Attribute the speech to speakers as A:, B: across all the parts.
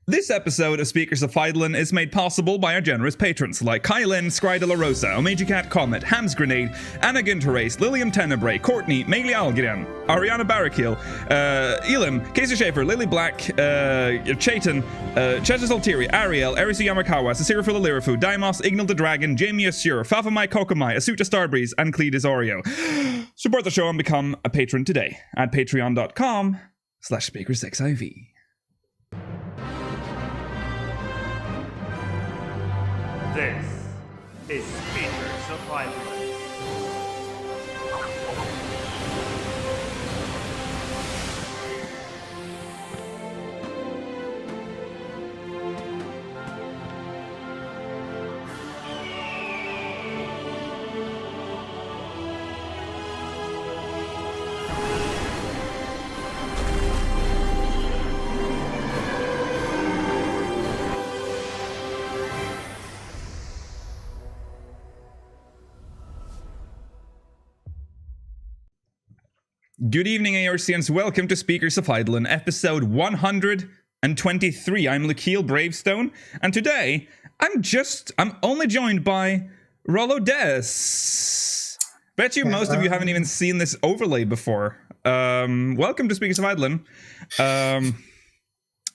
A: This episode of Speakers of Feidlin is made possible by our generous patrons like Kylin, Scry de la Rosa, Omeji Cat Comet, Hams Grenade, Anna Ginterrace, Lilium Tenebrae, Courtney, Meili Algren, Ariana Barakil, Elam, Casey Schaefer, Lily Black, Chaitan, Cheshire Saltiri, Ariel, Erisu Yamakawa, Cecilia Lirifu, Daimos, Ignal the Dragon, Jamie Assure, Fafamai Kokomai, Asuta Starbreeze, and Cletus Oreo. Support the show and become a patron today at patreon.com/SpeakersXIV.
B: This is Speakers of Feidlin.
A: Good evening, ARCians. Welcome to Speakers of Feidlin, episode 123. I'm Lakeel Bravestone, and today I'm only joined by Rollo Des. Bet you most of you haven't even seen this overlay before. Welcome to Speakers of Feidlin.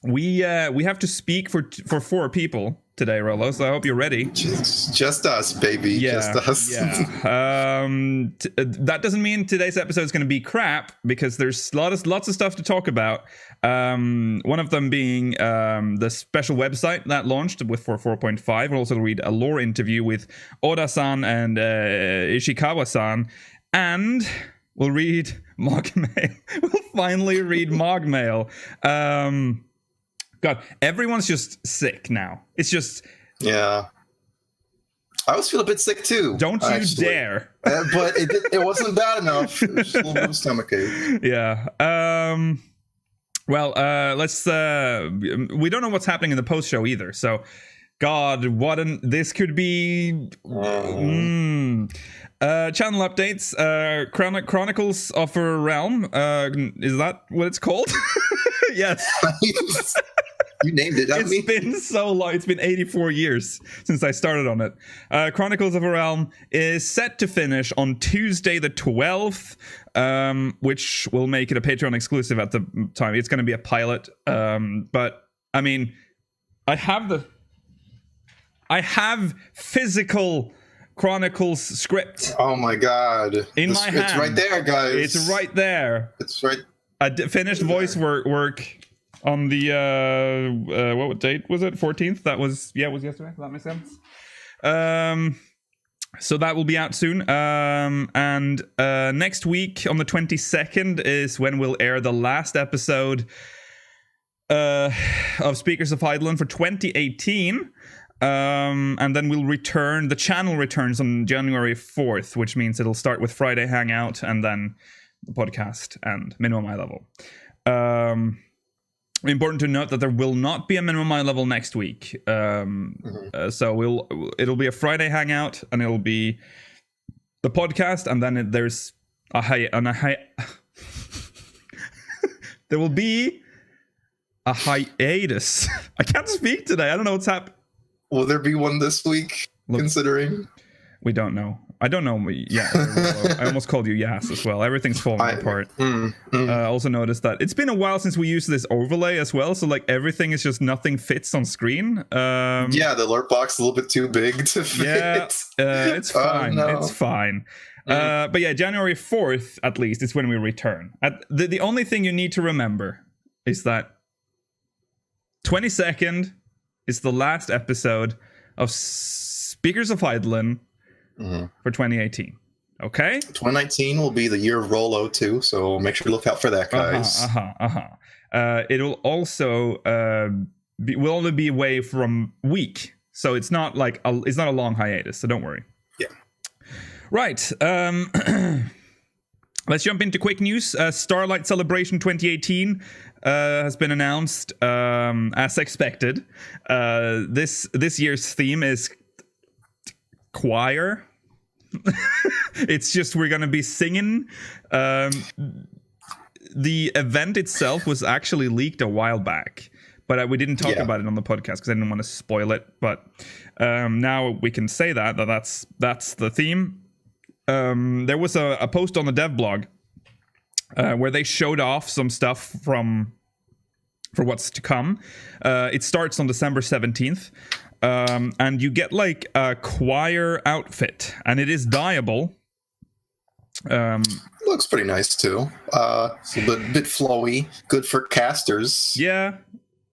A: We have to speak for 4 people today, Rollo, so I hope you're ready.
C: Just us, baby.
A: Yeah,
C: just us.
A: Yeah. That doesn't mean today's episode is going to be crap, because there's lots of stuff to talk about. One of them being the special website that launched with 4.5. We'll also read a lore interview with Oda-san and Ishikawa-san, and we'll read MogMail. We'll finally read MogMail. God, everyone's just sick now. It's just...
C: Yeah. I always feel a bit sick too.
A: Don't you dare.
C: But it wasn't bad enough. It was just a little stomachache.
A: Yeah. Well, let's... we don't know what's happening in the post-show either, so... God, this could be... Channel updates. Chronicles of a Realm. Is that what it's called? Yes.
C: You named it.
A: It's been so long. It's been 84 years since I started on it. Chronicles of a Realm is set to finish on Tuesday the 12th, which will make it a Patreon exclusive at the time. It's going to be a pilot. But, I mean, I have physical Chronicles script.
C: Oh my god.
A: In my hand.
C: It's right there, guys.
A: It's right there.
C: It's right.
A: I finished voice work on the what date was it? 14th. It was yesterday. Does that make sense? So that will be out soon. And next week on the 22nd is when we'll air the last episode of Speakers of Feidlin for 2018. And then we'll return. The channel returns on January 4th, which means it'll start with Friday Hangout and then the podcast and minimum eye level. Important to note that there will not be a minimum eye level next week. So it'll be a Friday Hangout, and it'll be the podcast, and then there's there will be a hiatus. I can't speak today. I don't know what's happening.
C: Will there be one this week? Considering
A: we don't know. I don't know. Yeah, I almost called you Yas as well. Everything's falling apart. I also noticed that it's been a while since we used this overlay as well. So like everything is just nothing fits on screen.
C: Yeah, the alert box is a little bit too big to fit.
A: Yeah, it's fine. No. It's fine. But yeah, January 4th at least is when we return. The only thing you need to remember is that 22nd is the last episode of Speakers of Feidlin. For 2018. Okay?
C: 2019 will be the year of Rollo too, so make sure to look out for that, guys.
A: It'll also will only be away from week, so it's not like it's not a long hiatus, so don't worry.
C: Yeah.
A: Right. Let's jump into quick news. Starlight Celebration 2018 has been announced as expected. This year's theme is choir. It's just we're gonna be singing. The event itself was actually leaked a while back, but we didn't talk about it on the podcast because I didn't want to spoil it. But now we can say that's the theme. There was a post on the dev blog where they showed off some stuff for what's to come. It starts on December 17th, and you get like a choir outfit, and it is dyeable.
C: Looks pretty nice too. It's a bit flowy, good for casters.
A: Yeah.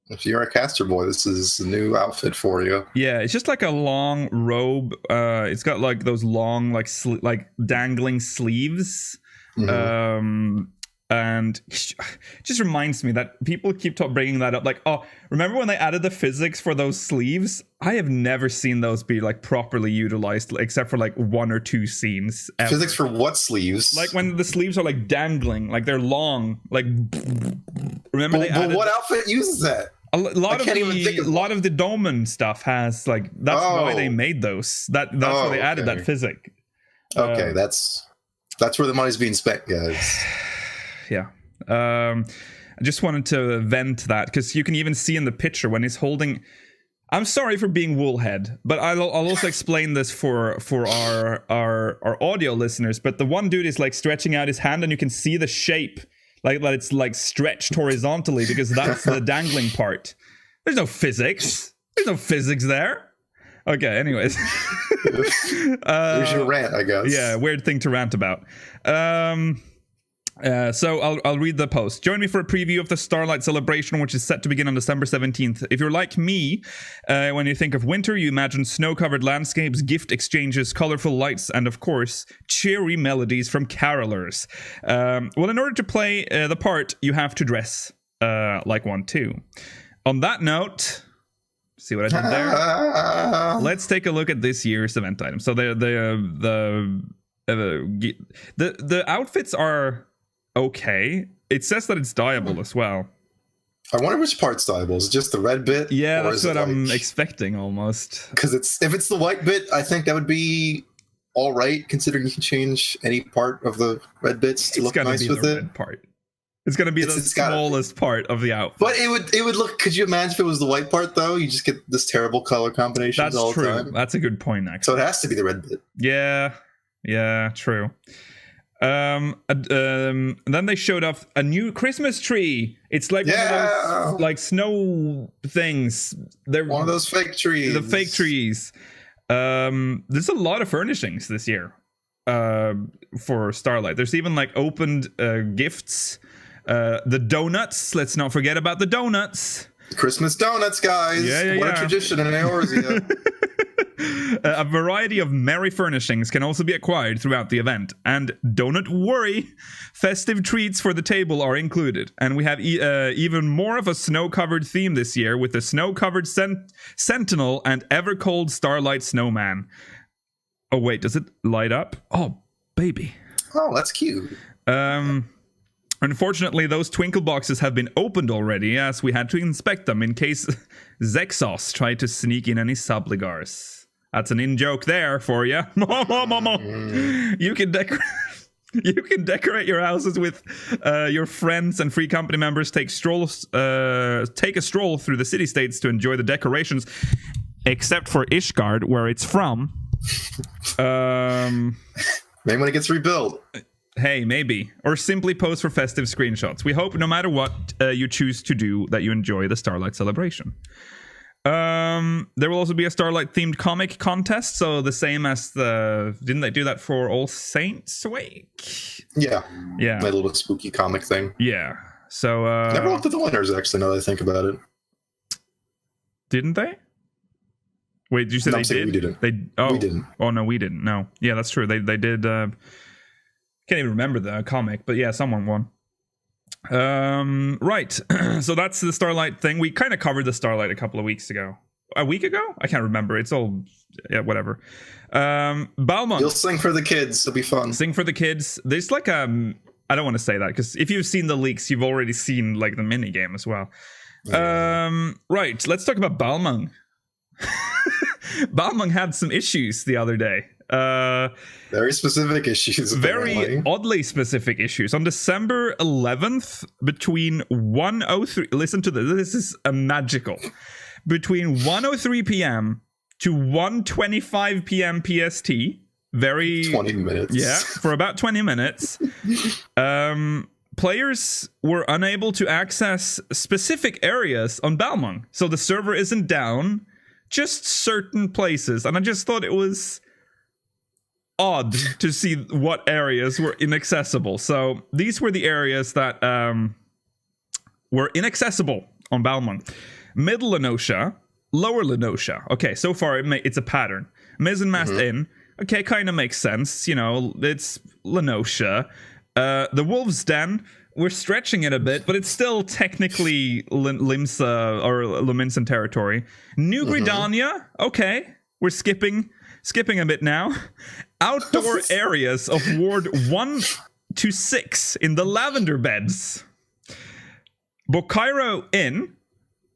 C: If you're a caster boy, this is a new outfit for you.
A: Yeah, it's just like a long robe. It's got like those long, like dangling sleeves. And it just reminds me that people keep bringing that up. Like, oh, remember when they added the physics for those sleeves? I have never seen those be like properly utilized, except for like one or two scenes. Ever.
C: Physics for what sleeves?
A: Like when the sleeves are like dangling, like they're long. Like, remember they added.
C: But what outfit uses that?
A: A lot of the Doman stuff has like that's why they made those. That's why they added that physic.
C: Okay, that's where the money's being spent, guys.
A: Yeah. I just wanted to vent that because you can even see in the picture when he's holding. I'm sorry for being woolhead, but I'll also explain this for our audio listeners. But the one dude is like stretching out his hand, and you can see the shape, like that it's like stretched horizontally because that's the dangling part. There's no physics. There's no physics there. Okay. Anyways,
C: there's your rant, I guess.
A: Yeah, weird thing to rant about. So I'll read the post. Join me for a preview of the Starlight Celebration, which is set to begin on December 17th. If you're like me, when you think of winter, you imagine snow-covered landscapes, gift exchanges, colorful lights, and of course, cheery melodies from carolers. Well, in order to play the part, you have to dress like one too. On that note, see what I did there? Let's take a look at this year's event item. So the outfits are okay. It says that it's dyeable as well.
C: I wonder which part's dyeable. Is it just the red bit?
A: Yeah, that's what I'm expecting almost.
C: Because if it's the white bit, I think that would be all right, considering you can change any part of the red bits to look nice with it. Red part. It's gonna be the smallest part of the outfit. But it would look. Could you imagine if it was the white part though? You just get this terrible color combinations all the time. That's true.
A: That's a good point, actually.
C: So it has to be the red bit.
A: Yeah, true. Then they showed off a new Christmas tree. It's like one of those like snow things. They're
C: one of those fake trees.
A: The fake trees. There's a lot of furnishings this year for Starlight. There's even like opened gifts. The donuts. Let's not forget about the donuts.
C: Christmas donuts, guys. What a tradition in Eorzea.
A: A variety of merry furnishings can also be acquired throughout the event. And don't worry, festive treats for the table are included. And we have even more of a snow-covered theme this year with the snow-covered sentinel and ever-cold starlight snowman. Oh, wait, does it light up? Oh, baby.
C: Oh, that's cute.
A: Unfortunately, those twinkle boxes have been opened already, as we had to inspect them in case Zexos tried to sneak in any subligars. That's an in-joke there for you. You can decorate your houses with your friends and free company members. Take a stroll through the city-states to enjoy the decorations, except for Ishgard, where it's from.
C: Maybe when it gets rebuilt.
A: Hey, maybe. Or simply pose for festive screenshots. We hope no matter what you choose to do, that you enjoy the Starlight Celebration. There will also be a Starlight-themed comic contest, so the same as didn't they do that for All Saints Week?
C: Yeah. My little spooky comic thing.
A: Yeah. So,
C: never looked at the winners, actually, now that I think about it.
A: Didn't they? Wait, did you say they did?
C: We didn't.
A: We didn't. Oh, no, we didn't. No. Yeah, that's true. They did... can't even remember the comic, but yeah, someone won. Right. So that's the Starlight thing. We kind of covered the Starlight a couple of weeks ago. A week ago? I can't remember. It's all... Yeah, whatever. Balmung.
C: You'll sing for the kids. It'll be fun.
A: Sing for the kids. There's like I don't want to say that, because if you've seen the leaks, you've already seen like the mini game as well. Right. Let's talk about Balmung. Balmung had some issues the other day.
C: Very specific issues.
A: Very oddly specific issues. On December 11th, between 1:03, listen to this. This is magical. Between 1:03 p.m. to 1:25 p.m. PST. Very
C: 20 minutes.
A: Yeah, for about 20 minutes. Players were unable to access specific areas on Balmung. So the server isn't down, just certain places. And I just thought it was odd to see what areas were inaccessible. So these were the areas that were inaccessible on Balmung. Middle Lenosha, Lower Lenosha. Okay, so far it's a pattern. Mizzenmast Inn. Okay, kind of makes sense. You know, it's Lenosha. The Wolf's Den, we're stretching it a bit, but it's still technically Limsa or Luminsen territory. New Gridania, okay, we're skipping a bit now. Outdoor areas of Ward 1 to 6 in the Lavender Beds. Bokairo Inn,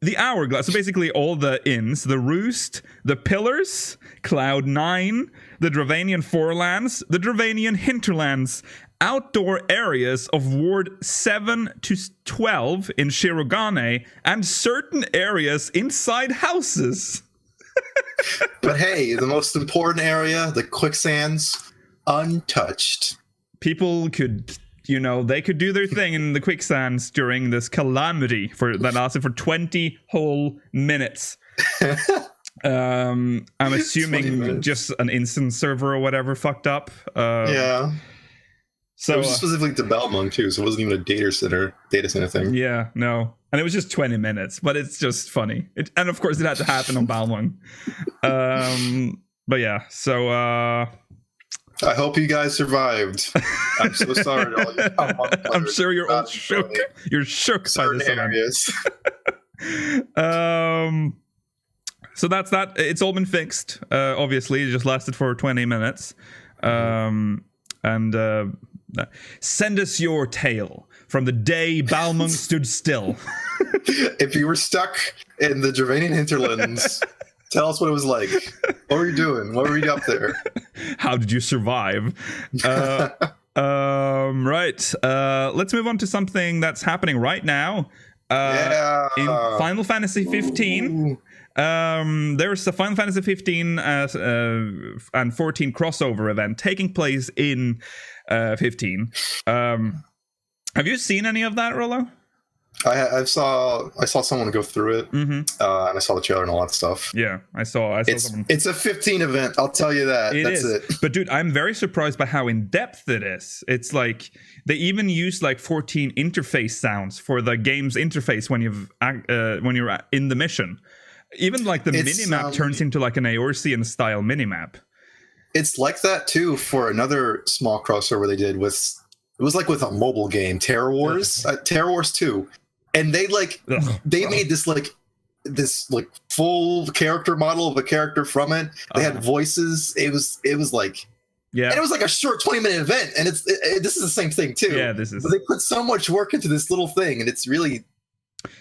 A: the Hourglass, so basically all the inns, the Roost, the Pillars, Cloud 9, the Dravanian Forelands, the Dravanian Hinterlands, outdoor areas of Ward 7 to 12 in Shirogane, and certain areas inside houses.
C: But hey, the most important area, the quicksands, untouched.
A: People could, they could do their thing in the quicksands during this calamity that lasted for 20 whole minutes. I'm assuming just an instance server or whatever fucked up.
C: Yeah.
A: So
C: it was specifically to Balmung too, so it wasn't even a data center thing.
A: Yeah, no. And it was just 20 minutes, but it's just funny. And of course it had to happen on Balmung. But yeah, so
C: I hope you guys survived. I'm so sorry to all you
A: I'm sure you're all shook. You're shook by this areas. So that's that. It's all been fixed. Obviously, it just lasted for 20 minutes. Send us your tale from the day Balmung stood still.
C: If you were stuck in the Dravanian hinterlands, tell us what it was like. What were you doing? What were you up there?
A: How did you survive? Right. Let's move on to something that's happening right now. In Final Fantasy 15. There's a Final Fantasy 15 and 14 crossover event taking place in 15. Have you seen any of that, Rollo?
C: I saw someone go through it, and I saw the trailer and all that stuff.
A: Yeah, I saw someone.
C: It's a 15 event, I'll tell you that. That's it.
A: But dude, I'm very surprised by how in depth it is. It's like they even use like 14 interface sounds for the game's interface when you're in the mission. Even like the minimap turns into like an Eorzean style minimap.
C: It's like that too for another small crossover they did with a mobile game, Terror Wars 2, and they made this full character model of a character from it. They had voices. It was like. Yeah, and it was like a short 20-minute event, and this is the same thing too.
A: Yeah, this is.
C: But they put so much work into this little thing, and it's really,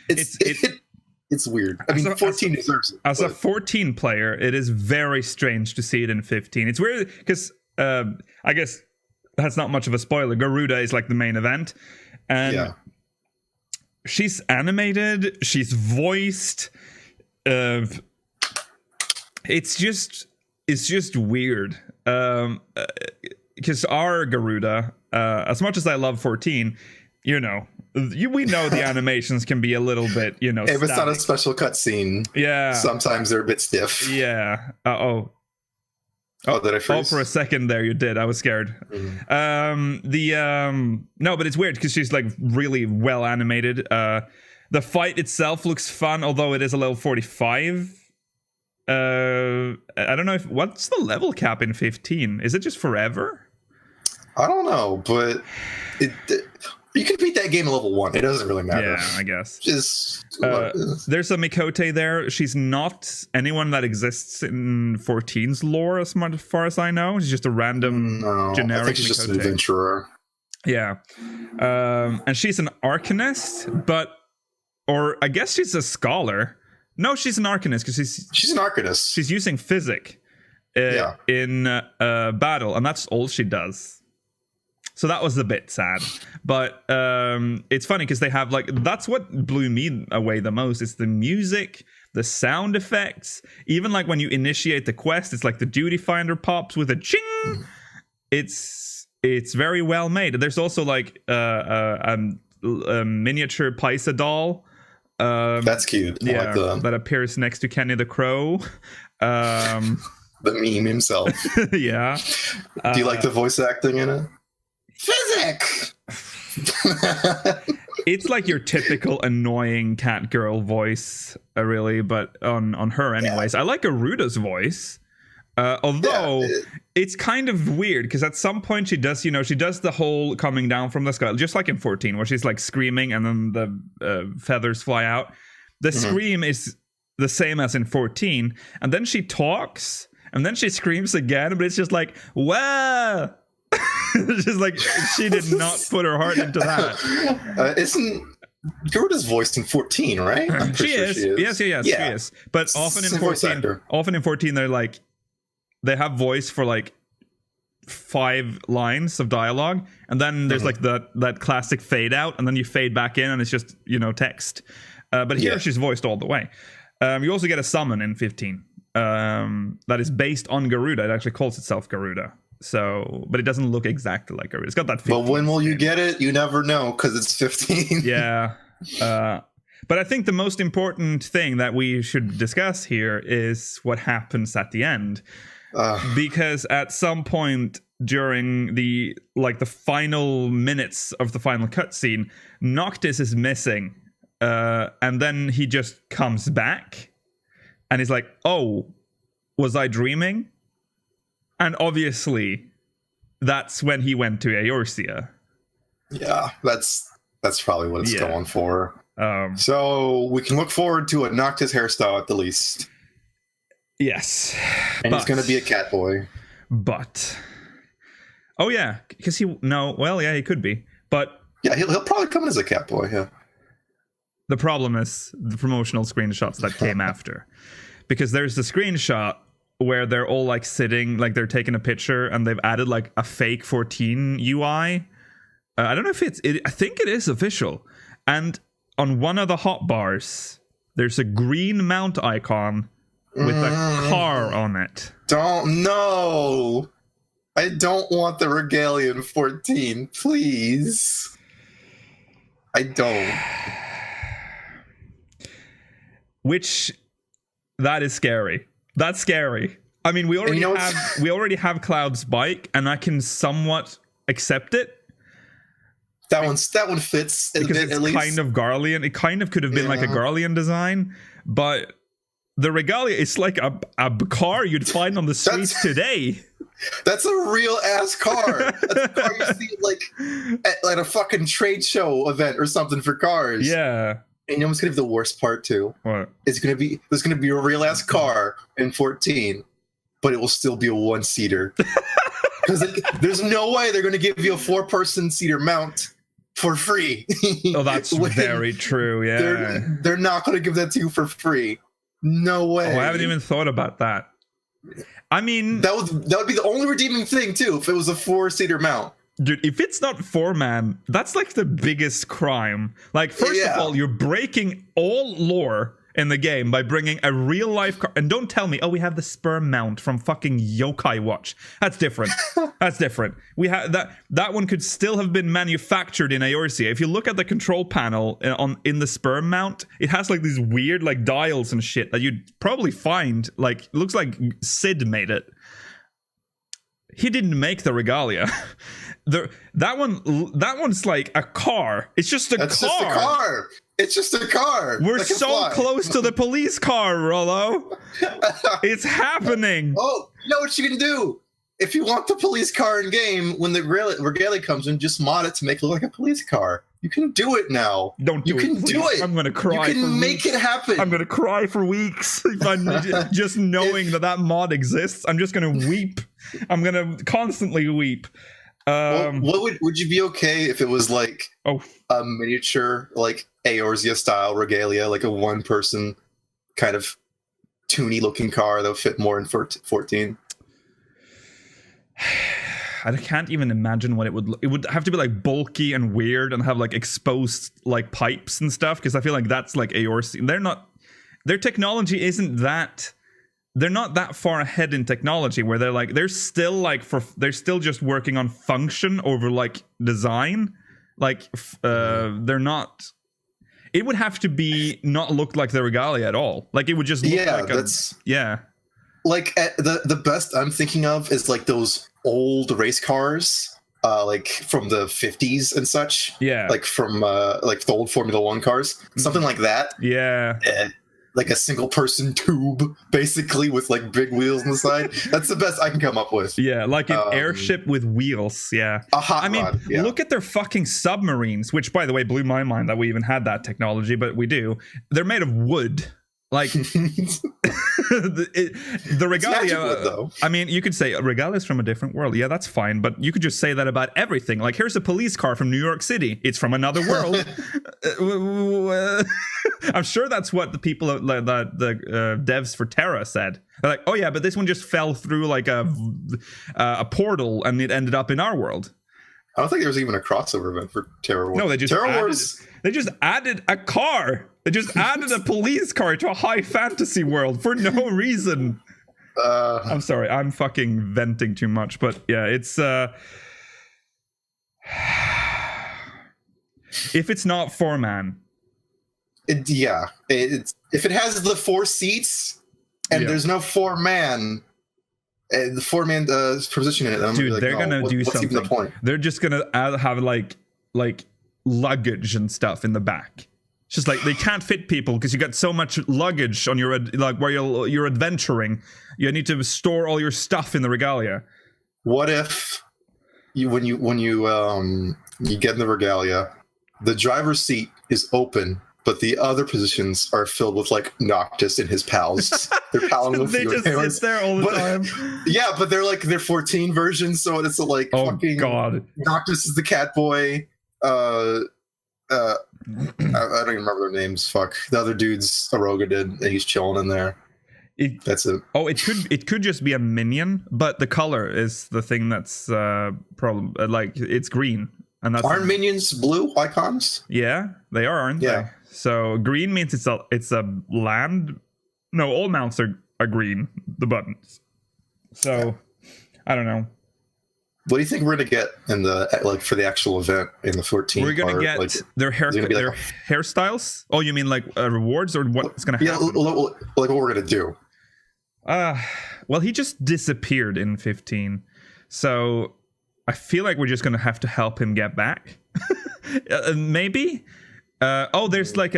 C: it's weird. I mean, 14 deserves it.
A: As a 14 player, it is very strange to see it in 15. It's weird because I guess that's not much of a spoiler. Garuda is like the main event, and she's animated, she's voiced. It's just weird. Because our Garuda, as much as I love 14, we know the animations can be a little bit,
C: if it's not a special cutscene, sometimes they're a bit stiff.
A: Yeah.
C: Did I freeze?
A: For a second there you did. I was scared. No, but it's weird because she's like really well animated. The fight itself looks fun, although it is a level 45. I don't know what's the level cap in 15? Is it just forever?
C: I don't know, but you can beat that game at level 1. It doesn't really matter.
A: Yeah, I guess.
C: There's
A: a Mikote there. She's not anyone that exists in 14's lore as far as I know. She's just a random generic
C: I think she's
A: Mikote.
C: just an adventurer.
A: Yeah. And she's an Arcanist, or I guess she's a scholar. No, she's an Arcanist because she's
C: an Arcanist.
A: She's using physic in battle, and that's all she does. So that was a bit sad, but it's funny because they have like, that's what blew me away the most. It's the music, the sound effects, even like when you initiate the quest, it's like the duty finder pops with a ching. It's very well made. There's also like a miniature Paisa doll.
C: That's cute. I like
A: that appears next to Kenny the Crow.
C: The meme himself.
A: Yeah.
C: Do you like the voice acting in it? Physics.
A: It's like your typical annoying cat girl voice, really, but on her anyways. Yeah. I like Aruda's voice, although it's kind of weird because at some point she does the whole coming down from the sky, just like in 14, where she's like screaming and then the feathers fly out. The scream is the same as in 14, and then she talks and then she screams again, but it's just like, wow. It's just like she did not put her heart into that.
C: Isn't Garuda's voiced in 14, right?
A: She is. Yes, she is. But often in 14, they're like, they have voice for like 5 lines of dialogue, and then there's like that classic fade out, and then you fade back in, and it's just text. But here she's voiced all the way. You also get a summon in 15 that is based on Garuda. It actually calls itself Garuda. So, but it doesn't look exactly like Garuda. It's got that 15.
C: But when will you get it? You never know because it's 15.
A: Yeah. But I think the most important thing that we should discuss here is what happens at the end. Because at some point during the final minutes of the final cutscene, Noctis is missing. And then he just comes back and he's like, oh, was I dreaming? And obviously, that's when he went to Eorzea. Yeah,
C: that's probably what it's going for. So we can look forward to a Noctis hairstyle at the least.
A: Yes.
C: And he's going to be a cat boy.
A: But... Oh, yeah. Because he could be. But...
C: Yeah, he'll probably come in as a cat boy, yeah.
A: The problem is the promotional screenshots that came after. Because there's the screenshot where they're all like sitting, like they're taking a picture, and they've added like a fake 14 UI. I don't know if I think it is official. And on one of the hotbars, there's a green mount icon with a car on it.
C: No. I don't want the Regalian 14, please. I don't.
A: Which, that is scary. That's scary. I mean, we already have Cloud's bike, and I can somewhat accept it.
C: That one fits
A: because it's at least kind of Garlean. It kind of could have been like a Garlean design, but the Regalia is like a car you'd find on the streets today.
C: That's a real ass car. That's a car you see at a fucking trade show event or something for cars.
A: Yeah.
C: And you know what's gonna be the worst part too?
A: What?
C: There's gonna be a real ass car in 14, but it will still be a 1-seater. Because there's no way they're gonna give you a 4-person seater mount for free.
A: Oh, that's very true. Yeah,
C: they're not gonna give that to you for free. No way.
A: Oh, I haven't even thought about that. I mean,
C: that would be the only redeeming thing too if it was a 4-seater mount.
A: Dude, if it's not 4-man, that's like the biggest crime. Like, first of all, you're breaking all lore in the game by bringing a real life car. And don't tell me, we have the sperm mount from fucking Yokai Watch. That's different. That's different. We have that one could still have been manufactured in Eorzea. If you look at the control panel in the sperm mount, it has like these weird like dials and shit that you'd probably find. Like, it looks like Sid made it. He didn't make the Regalia. That one's like a car. It's just a car.
C: Just a car. It's just a car.
A: We're so close to the police car, Rollo. It's happening.
C: Oh, you know what you can do? If you want the police car in game, when the Regalia comes in, just mod it to make it look like a police car. You can do it now.
A: Don't do it. You can do it. I'm gonna cry.
C: You can make it happen.
A: I'm gonna cry for weeks if I'm just knowing that mod exists. I'm just gonna weep. I'm gonna constantly weep.
C: What would you be okay if it was like a miniature, like Eorzea style Regalia, like a 1-person kind of toony looking car that would fit more in 14?
A: I can't even imagine what it would have to be like bulky and weird and have like exposed like pipes and stuff, because I feel like that's like Aorc. Their technology isn't that, they're not that far ahead in technology where they're still just working on function over like design. Like they're not, it would have to be not look like the regalia at all. Like it would just look like
C: like the best I'm thinking of is like those old race cars, like from the 50s and such. Yeah, like from like the old Formula One cars, something like that.
A: Yeah,
C: like a single person tube, basically, with like big wheels on the side. That's the best I can come up with.
A: Yeah, like an airship with wheels. Yeah, I mean, look at their fucking submarines, which, by the way, blew my mind that we even had that technology, but we do. They're made of wood. Like the regalia, wood, though. I mean, you could say regalia is from a different world. Yeah, that's fine, but you could just say that about everything. Like, here's a police car from New York City. It's from another world. I'm sure that's what the people the devs for Terra said. They're like, oh yeah, but this one just fell through like a portal and it ended up in our world.
C: I don't think there was even a crossover event for Terra Wars.
A: No, they just added a car. They just added a police car to a high fantasy world for no reason. I'm sorry, I'm fucking venting too much, but yeah, it's if it's not 4-man.
C: It's if it has the 4 seats and there's no 4-man. The 4-man position in it.
A: Dude, they're gonna do something. Even the point? They're just gonna have like luggage and stuff in the back. It's just like they can't fit people because you got so much luggage on your where you're adventuring. You need to store all your stuff in the regalia.
C: What if when you get in the regalia, the driver's seat is open, but the other positions are filled with like Noctis and his pals. They're palling with
A: they just sit there all the time.
C: Yeah, but they're 14 versions, so it's like fucking God. Noctis is the cat boy. I don't even remember their names. Fuck. The other dude's Aroga did, and he's chilling in there. That's it.
A: Oh, it could just be a minion, but the color is the thing that's problem. Like it's green, and that's
C: aren't minions blue icons?
A: Yeah, they aren't they? So green means it's a land. No, all mounts are green. The buttons. So I don't know.
C: What do you think we're gonna get in the for the actual event in the 14?
A: We're gonna get their hairstyles. Oh, you mean like rewards or what's gonna happen?
C: Yeah, like what we're gonna do.
A: Well, he just disappeared in 15, so I feel like we're just gonna have to help him get back. Maybe. There's like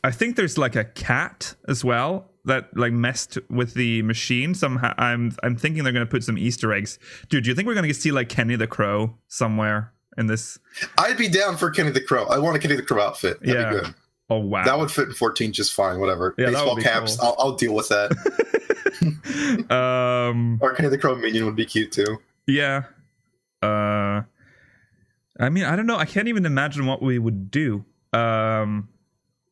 A: I think there's like a cat as well that like messed with the machine somehow. I'm thinking they're gonna put some Easter eggs. Dude, do you think we're gonna see like Kenny the Crow somewhere in this?
C: I'd be down for Kenny the Crow. I want a Kenny the Crow outfit. That'd be good.
A: Oh wow,
C: that would fit in 14 just fine. Whatever.
A: Yeah,
C: baseball caps. Cool. I'll deal with that. Or Kenny the Crow minion would be cute too.
A: Yeah. I mean, I don't know. I can't even imagine what we would do.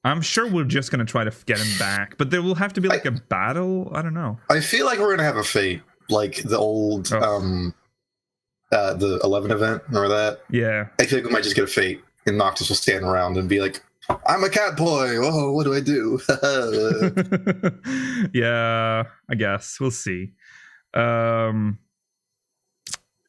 A: I'm sure we're just going to try to get him back, but there will have to be like a battle. I don't know.
C: I feel like we're going to have a fate, like the old, the 11 event. Remember that?
A: Yeah.
C: I feel like we might just get a fate, and Noctis will stand around and be like, I'm a cat boy. Oh, what do I do?
A: Yeah, I guess. We'll see.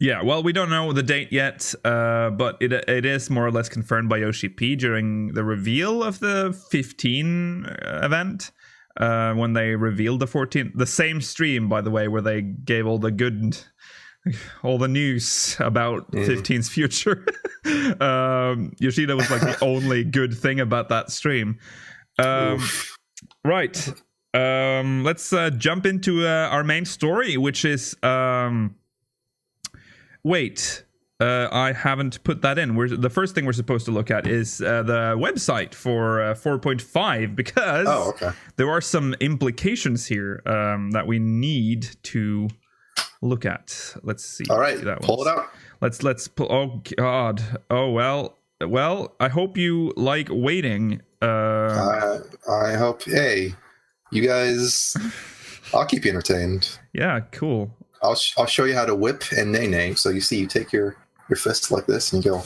A: Yeah, well, we don't know the date yet, but it is more or less confirmed by Yoshi P during the reveal of the 15 event, when they revealed the 14. The same stream, by the way, where they gave all the news about 15's future. Yoshida was like the only good thing about that stream. Right. Let's jump into our main story, which is... Wait, I haven't put that in. The first thing we're supposed to look at is the website for 4.5, because there are some implications here that we need to look at. Let's see.
C: All right, pull it out.
A: Let's pull. Oh God. Oh well. I hope you like waiting.
C: I hope. Hey, you guys. I'll keep you entertained.
A: Yeah. Cool.
C: I'll show you how to whip and nay. So you see, you take your fist like this and you go,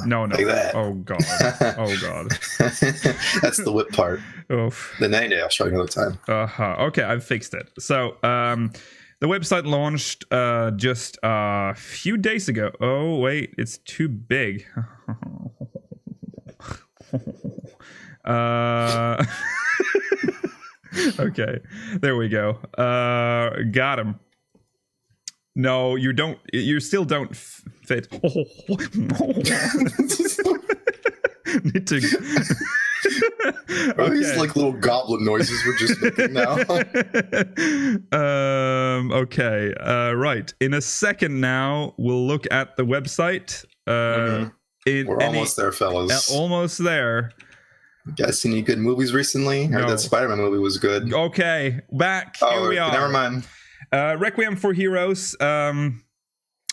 A: no,
C: like that.
A: Oh god.
C: That's the whip part.
A: Oof.
C: The nay, I'll show you another time.
A: Okay, I've fixed it. So the website launched just a few days ago. Oh wait, it's too big. Okay, there we go. Got him. No, you don't. You still don't fit. Need to.
C: Okay. These like little goblin noises we're just making now.
A: Okay. Right. In a second now, we'll look at the website.
C: We're almost there, fellas.
A: Almost there.
C: You guys seen any good movies recently? Heard that Spider-Man movie was good.
A: Okay, back. Here we are.
C: Never mind.
A: Requiem for Heroes.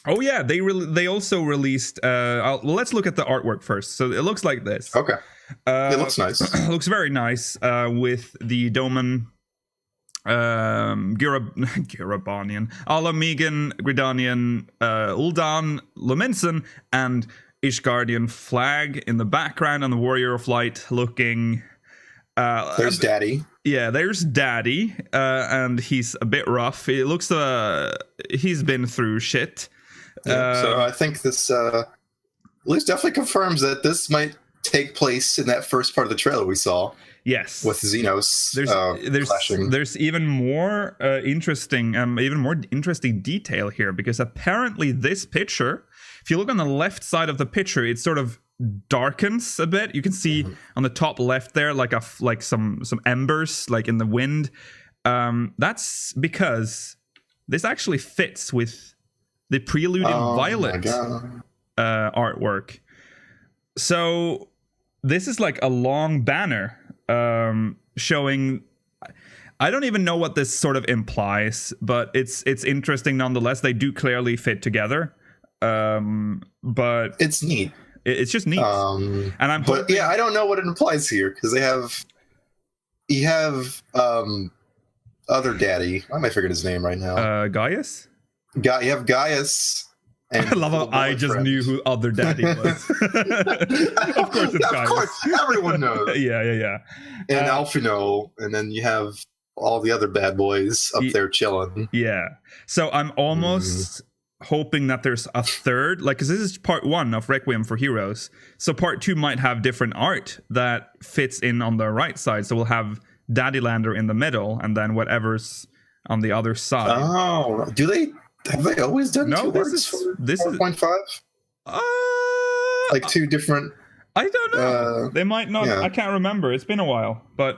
A: Oh yeah, they also released. Let's look at the artwork first. So it looks like this.
C: Okay. It looks nice.
A: Looks very nice. With the Doman, Gurabanian, Alamigan, Gridanian, Uldan, Lominson, and Ishgardian flag in the background, and the Warrior of Light looking.
C: There's Daddy.
A: Yeah, there's Daddy, and he's a bit rough. It looks he's been through shit.
C: So I think this at least definitely confirms that this might take place in that first part of the trailer we saw.
A: Yes,
C: with Xenos.
A: There's even more interesting detail here, because apparently this picture, if you look on the left side of the picture, it sort of darkens a bit. You can see on the top left there, like some embers, like in the wind. That's because this actually fits with the Prelude in Violet artwork. So this is like a long banner showing. I don't even know what this sort of implies, but it's interesting nonetheless. They do clearly fit together, but
C: it's neat.
A: It's just neat, and I'm hoping.
C: But yeah, I don't know what it implies here, because you have other Daddy. Why am I forgetting his name right now?
A: Gaius.
C: You have Gaius. And
A: I love how I just knew who other Daddy was. Of course, it's Gaius. Of course,
C: everyone knows.
A: Yeah.
C: And Alphino, and then you have all the other bad boys up there chilling.
A: Yeah. So I'm almost hoping that there's a third, like, because this is part 1 of Requiem for Heroes. So part 2 might have different art that fits in on the right side. So we'll have Daddylander in the middle, and then whatever's on the other side.
C: Oh, have they always done two arts for 4.5? Like two different.
A: I don't know. They might not. Yeah. I can't remember. It's been a while, but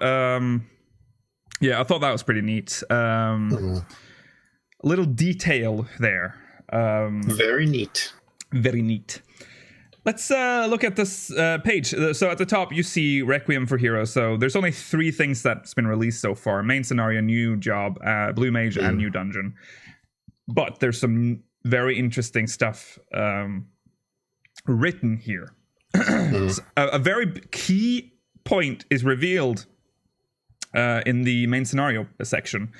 A: yeah, I thought that was pretty neat. Little detail there.
C: Very neat.
A: Very neat. Let's look at this page. So at the top, you see Requiem for Heroes. So there's only 3 things that's been released so far. Main scenario, new job, Blue Mage, and new dungeon. But there's some very interesting stuff written here. A very key point is revealed in the main scenario section.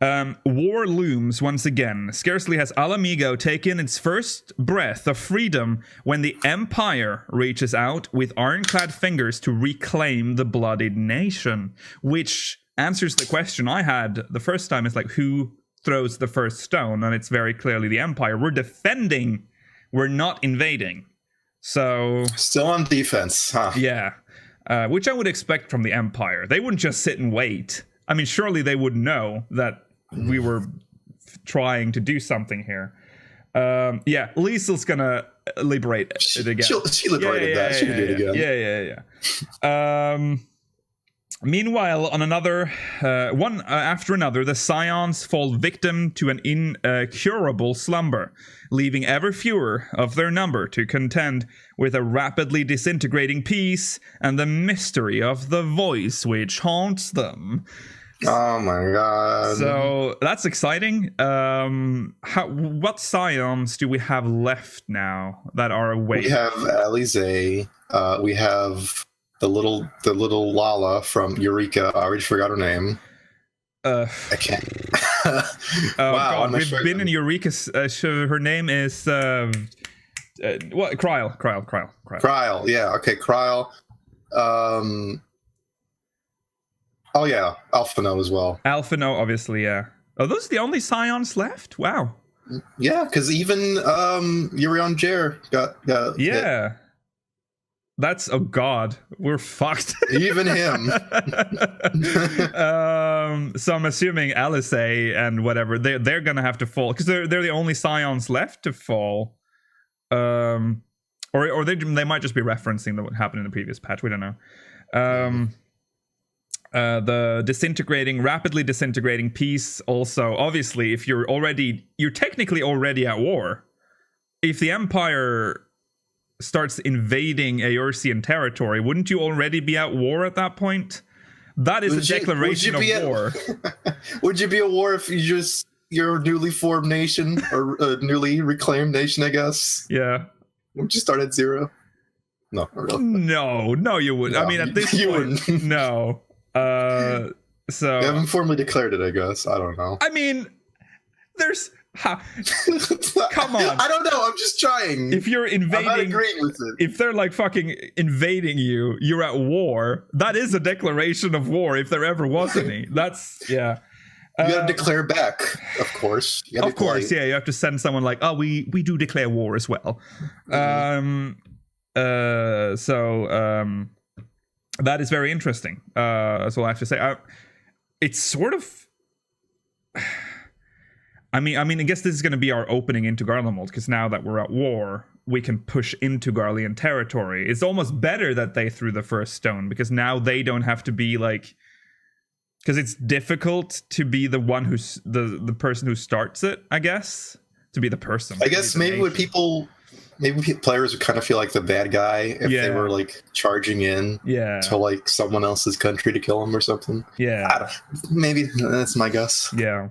A: War looms once again. Scarcely has Alamigo taken its first breath of freedom when the Empire reaches out with ironclad fingers to reclaim the bloodied nation. Which answers the question I had the first time. It's like, who throws the first stone? And it's very clearly the Empire. We're defending. We're not invading. So
C: still on defense, huh?
A: Yeah. Which I would expect from the Empire. They wouldn't just sit and wait. I mean, surely they would know that we were trying to do something here. Yeah, Liesel's gonna liberate it again.
C: She liberated that. She can do it again.
A: Yeah. Meanwhile, on another one after another, the Scions fall victim to an incurable slumber, leaving ever fewer of their number to contend with a rapidly disintegrating peace and the mystery of the voice which haunts them.
C: Oh my god.
A: So that's exciting. What Scions do we have left now that are awake?
C: We have Alize. We have the little Lala from Eureka. I already forgot her name. I can't.
A: Oh
C: wow,
A: God, we've been in Eureka. Her name is what? Kryl.
C: Kryl. Yeah. Okay. Kryl. Oh yeah, Alphino as well.
A: Alphino, obviously. Yeah. Oh, those are the only scions left. Wow.
C: Yeah, because even Urion Jer got
A: yeah. Hit. That's oh God, we're fucked.
C: Even him.
A: So I'm assuming Alice and whatever they're gonna have to fall because they're the only scions left to fall. Or they might just be referencing what happened in the previous patch. We don't know. The rapidly disintegrating piece. Also, obviously, if you're technically already at war. If the Empire starts invading Eorzean territory, wouldn't you already be at war at that point? That is a declaration of war.
C: Would you be at war if you're a newly formed nation or a newly reclaimed nation? I guess.
A: Yeah.
C: Would you start at 0? No, really.
A: No, you wouldn't. No, I mean, at this point, no. So
C: they haven't formally declared it. I guess I don't know.
A: I mean, there's. Come on.
C: I don't know. I'm just trying.
A: If you're invading,
C: I'm not agreeing with it.
A: If they're like fucking invading you, you're at war. That is a declaration of war. If there ever was any, that's yeah.
C: You gotta declare back, of course.
A: Of course, yeah. You have to send someone like, oh, we do declare war as well. Mm-hmm. That is very interesting. That's all I have to say. It's sort of. I mean, I guess this is going to be our opening into Garlemald, because now that we're at war, we can push into Garlean territory. It's almost better that they threw the first stone, because now they don't have to be like, because it's difficult to be the one who's the person who starts it. I guess to be the person.
C: I guess maybe players would kind of feel like the bad guy if they were like charging in to like someone else's country to kill them or something.
A: Yeah,
C: maybe that's my guess.
A: Yeah.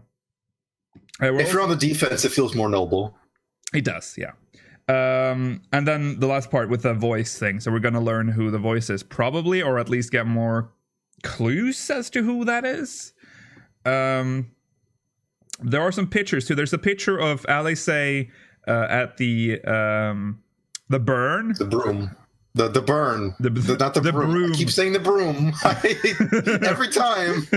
C: If you're on the defense, it feels more noble.
A: It does, yeah. And then the last part with the voice thing. So we're going to learn who the voice is, probably, or at least get more clues as to who that is. There are some pictures too. There's a picture of Alice at the burn.
C: The broom. The burn. Not the broom. I keep saying the broom. Every time.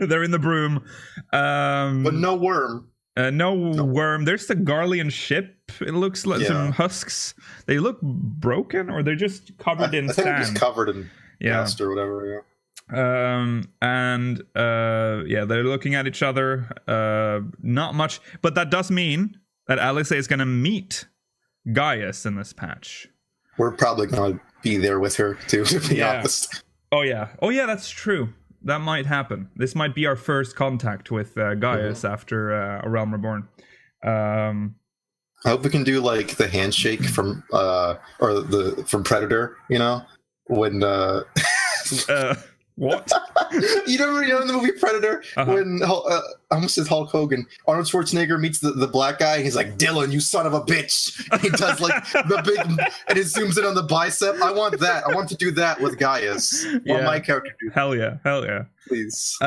A: They're in the broom.
C: But no worm.
A: No worm. There's the Garlean ship. It looks like some husks. They look broken, or they're just covered in sand.
C: They're just covered in dust or whatever. Yeah. They're looking at each other. Not much, but that does mean that Alice is going to meet Gaius in this patch. We're probably going to be there with her too, to be honest.
A: Oh yeah, that's true. That might happen. This might be our first contact with Gaius after A Realm Reborn.
C: I hope we can do like the handshake from from Predator. You know, when
A: what?
C: You know in the movie Predator when I almost said Hulk Hogan, Arnold Schwarzenegger meets the black guy. He's like, Dylan, you son of a bitch. And he does like the big, and it zooms in on the bicep. I want that. I want to do that with Gaius. While my character do.
A: Hell yeah.
C: Please.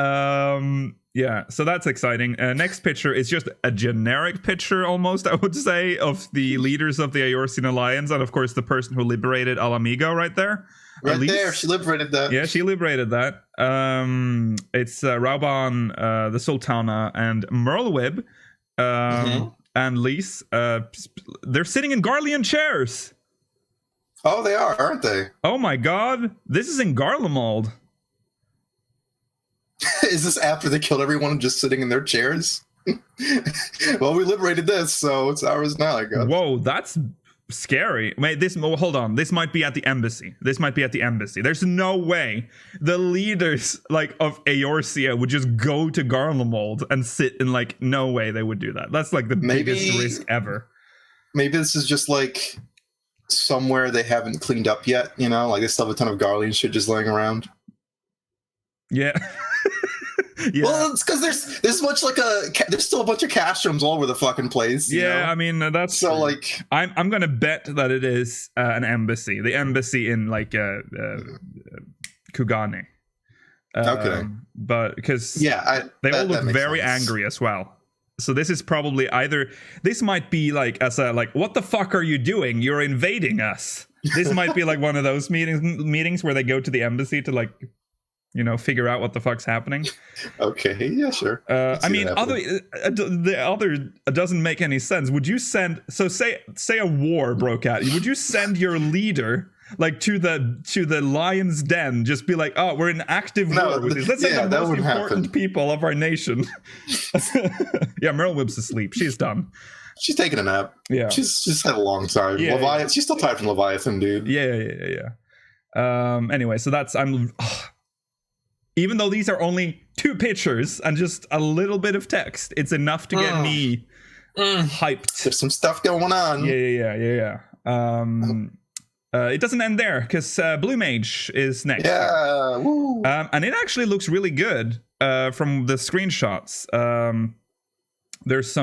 A: Yeah. So that's exciting. Next picture is just a generic picture, almost I would say, of the leaders of the Eorzean Alliance, and of course the person who liberated Alamigo right there.
C: Right there, she liberated that.
A: Yeah, she liberated that. It's Rauban, the Sultana, and Merlwib, and Lys. They're sitting in Garlean chairs.
C: Oh, they are, aren't they?
A: Oh my God, this is in Garlemald.
C: Is this after they killed everyone just sitting in their chairs? Well, we liberated this, so it's ours now, I guess.
A: Whoa, that's scary. Wait, hold on. This might be at the embassy. There's no way the leaders of Eorzea would just go to Garlemald and sit in no way they would do that. That's the biggest risk ever.
C: Maybe this is just somewhere they haven't cleaned up yet, they still have a ton of Garlean shit just laying around.
A: Yeah. Yeah.
C: Well, it's because there's there's still a bunch of castrums all over the fucking place. You know?
A: I mean that's so true. I'm gonna bet that it is an embassy, the embassy in Kugane.
C: Okay,
A: but because
C: they
A: all look very angry as well. So this is probably this might be like what the fuck are you doing? You're invading us. This might be like one of those meetings where they go to the embassy to like, figure out what the fuck's happening.
C: Okay, yeah, sure.
A: I mean, the other doesn't make any sense. Would you say a war broke out? Would you send your leader like to the lion's den? Just be like, oh, we're in active war with these. Let's say the most important people of our nation. Yeah, Merle Whip's asleep. She's done.
C: She's taking a nap. Yeah, she's just had a long time.
A: Yeah,
C: Leviathan. She's still tired from Leviathan, dude.
A: Yeah. Anyway, so even though these are only 2 pictures and just a little bit of text, it's enough to get me hyped.
C: There's some stuff going on.
A: Yeah. It doesn't end there because Blue Mage is next.
C: Yeah, woo.
A: And it actually looks really good from the screenshots. There's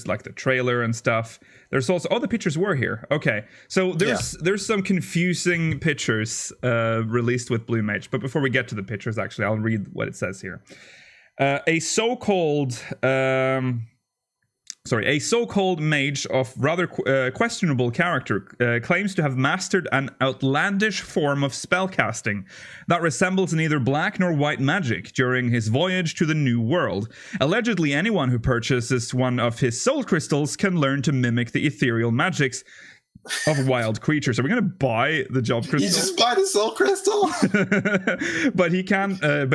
A: like the trailer and stuff. There's also the pictures were here. Okay, so there's some confusing pictures released with Blue Mage. But before we get to the pictures, actually, I'll read what it says here. A so-called mage of rather questionable character claims to have mastered an outlandish form of spellcasting that resembles neither black nor white magic during his voyage to the New World. Allegedly, anyone who purchases one of his soul crystals can learn to mimic the ethereal magics of wild creatures. Are we going to buy the job crystal?
C: You just buy the soul crystal?
A: But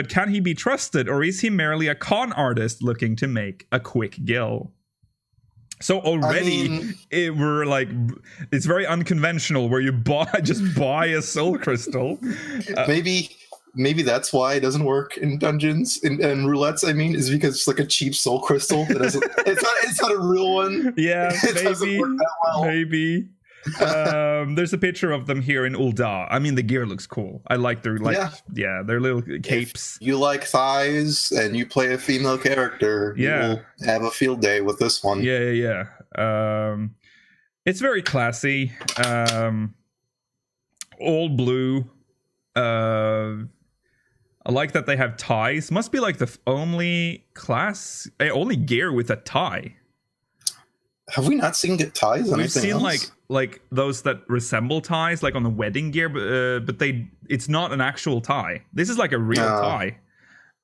A: can he be trusted, or is he merely a con artist looking to make a quick gill? So already we're like, it's very unconventional where you just buy a soul crystal.
C: Maybe that's why it doesn't work in dungeons and roulettes. I mean, is because it's like a cheap soul crystal. It's not a real one.
A: Yeah,
C: it doesn't work that well.
A: Maybe. There's a picture of them here in Ul'dah. I mean, the gear looks cool. I like their their little capes.
C: If you like thighs and you play a female character, you will have a field day with this one.
A: Yeah. It's very classy. All blue. I like that they have ties. Must be like the only gear with a tie.
C: Have we not seen ties?
A: We've seen else? like those that resemble ties, like on the wedding gear, but it's not an actual tie. This is like a real tie.